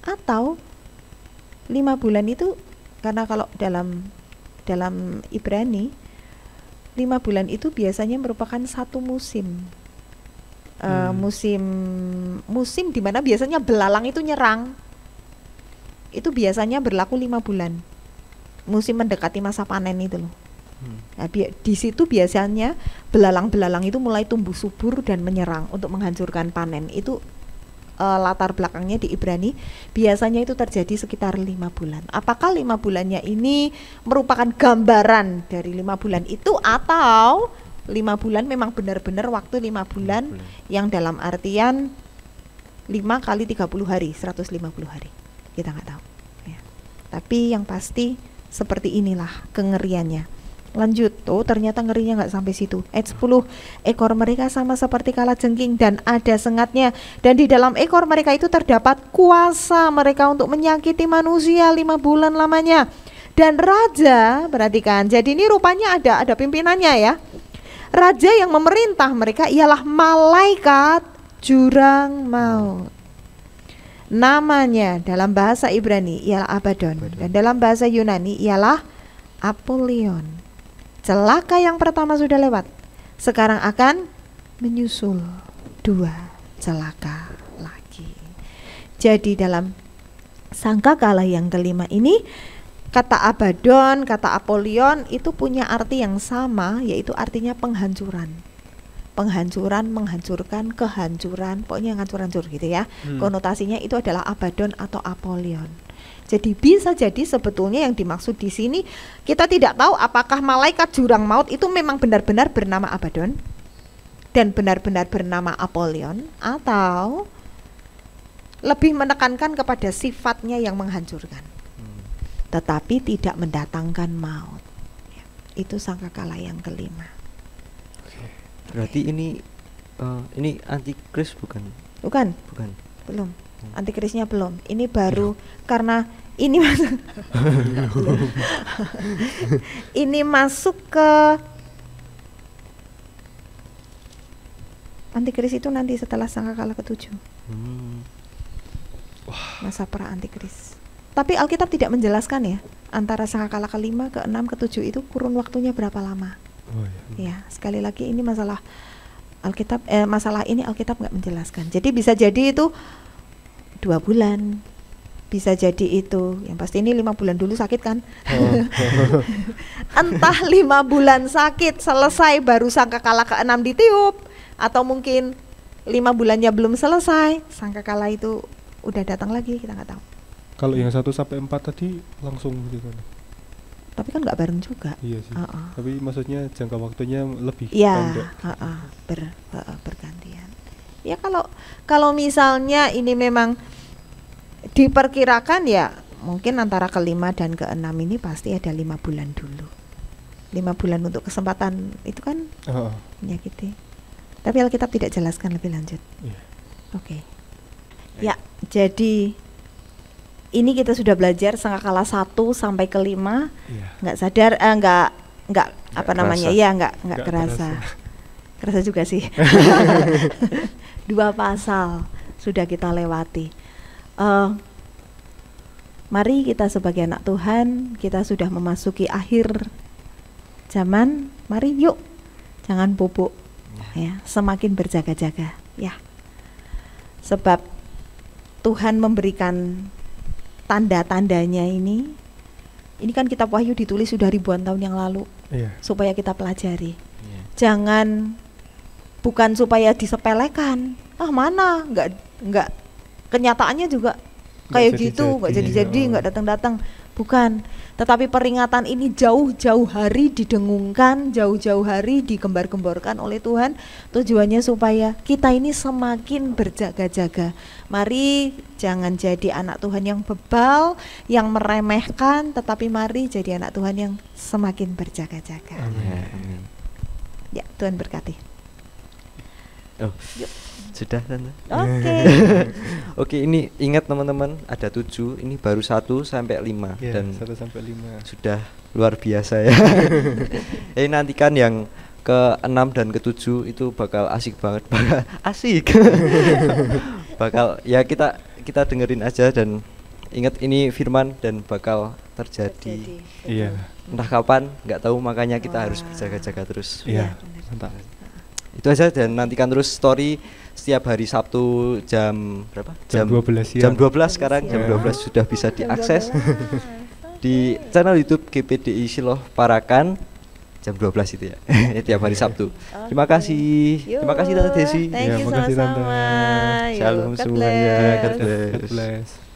atau 5 bulan itu, karena kalau dalam Ibrani 5 bulan itu biasanya merupakan satu musim. Musim di mana biasanya belalang itu nyerang. Itu biasanya berlaku 5 bulan. Musim mendekati masa panen itu loh. Nah, di situ biasanya belalang-belalang itu mulai tumbuh subur dan menyerang untuk menghancurkan panen. Itu latar belakangnya di Ibrani. Biasanya itu terjadi sekitar 5 bulan. Apakah 5 bulannya ini merupakan gambaran dari 5 bulan itu, atau 5 bulan memang benar-benar waktu 5 bulan yang dalam artian 5 kali 30 hari, 150 hari. Kita nggak tahu ya. Tapi yang pasti seperti inilah kengeriannya. Lanjut, ternyata ngerinya nggak sampai situ. Ayat 10, ekor mereka sama seperti kalajengking dan ada sengatnya, dan di dalam ekor mereka itu terdapat kuasa mereka untuk menyakiti manusia 5 bulan lamanya. Dan raja, perhatikan, jadi ini rupanya ada pimpinannya ya. Raja yang memerintah mereka ialah malaikat jurang maut. Namanya dalam bahasa Ibrani ialah Abaddon, dan dalam bahasa Yunani ialah Apollyon. Celaka yang pertama sudah lewat, sekarang akan menyusul 2 celaka lagi. Jadi dalam sangkakala yang kelima ini, kata Abaddon, kata Apollyon itu punya arti yang sama, yaitu artinya penghancuran. Menghancurkan, kehancuran, pokoknya yang hancur-hancur gitu ya. Konotasinya itu adalah Abaddon atau Apollyon. Jadi bisa jadi sebetulnya yang dimaksud di sini, kita tidak tahu apakah malaikat jurang maut itu memang benar-benar bernama Abaddon dan benar-benar bernama Apollyon, atau lebih menekankan kepada sifatnya yang menghancurkan tetapi tidak mendatangkan maut. Itu sangkakala yang kelima. Berarti ini antikris bukan? Bukan. Belum. Antikrisnya belum. Ini baru karena ini ini masuk ke antikris itu nanti setelah sangkakala ke-7. Masa pra antikris. Tapi Alkitab tidak menjelaskan ya antara sangkakala ke-5, ke-6, ke-7 itu kurun waktunya berapa lama. Ya, sekali lagi ini masalah Alkitab, masalah ini Alkitab nggak menjelaskan. Jadi bisa jadi itu 2 bulan, bisa jadi itu, yang pasti ini 5 bulan dulu sakit kan. Entah 5 bulan sakit selesai baru sangkakala ke-6 ditiup, atau mungkin 5 bulannya belum selesai, sangkakala itu udah datang lagi, kita nggak tahu. Kalau yang 1 sampai 4 tadi langsung gitu. Tapi kan nggak bareng juga. Iya sih. Tapi maksudnya jangka waktunya lebih pendek. Bergantian. Ya kalau misalnya ini memang diperkirakan ya mungkin antara ke-5 dan ke-6 ini pasti ada 5 bulan dulu. 5 bulan untuk kesempatan itu kan menyakiti. Tapi Alkitab tidak jelaskan lebih lanjut. Oke. Ya, jadi ini kita sudah belajar sangkakala 1 sampai ke-5. Nggak sadar, nggak apa namanya, ya nggak kerasa. Kerasa juga sih. 2 pasal sudah kita lewati. Mari kita sebagai anak Tuhan, kita sudah memasuki akhir zaman. Mari yuk, jangan pupuk, ya, semakin berjaga-jaga, ya. Sebab Tuhan memberikan tanda-tandanya ini Ini kan kitab Wahyu ditulis sudah ribuan tahun yang lalu Iya. supaya kita pelajari. Iya. Jangan, bukan supaya disepelekan. Ah mana, nggak kenyataannya juga kayak gitu, nggak jadi-jadi, nggak datang-datang. Bukan, tetapi peringatan ini jauh-jauh hari didengungkan, jauh-jauh hari digembar-gemborkan oleh Tuhan. Tujuannya supaya kita ini semakin berjaga-jaga. Mari jangan jadi anak Tuhan yang bebal, yang meremehkan, tetapi mari jadi anak Tuhan yang semakin berjaga-jaga. Ya, amin. Ya, Tuhan berkati. Oh, sudah Tante. Oke. Oke, ini ingat teman-teman, ada 7, ini baru 1 sampai 5 Ya, dan 1 sampai 5. sudah luar biasa ya. Nantikan yang ke-6 dan ke-7 itu bakal asik banget, bakal asik. Bakal ya kita dengerin aja dan ingat ini firman dan bakal terjadi. Iya. Entah kapan, nggak tahu, makanya kita harus Wah. berjaga-jaga terus. Iya. benar. Mantap. Itu aja, dan nantikan terus story setiap hari Sabtu jam berapa? Jam 12 siang. Jam 12 sekarang, jam siang. 12 sudah bisa Jam diakses 12. di channel YouTube GPDI Siloh Parakan jam 12 itu ya. Tiap hari Sabtu. Terima kasih. Terima kasih Tante Desi. Thank Ya, you makasih, Tante. sama-sama. Yuk, Shalom God semuanya. bless. God bless. God bless.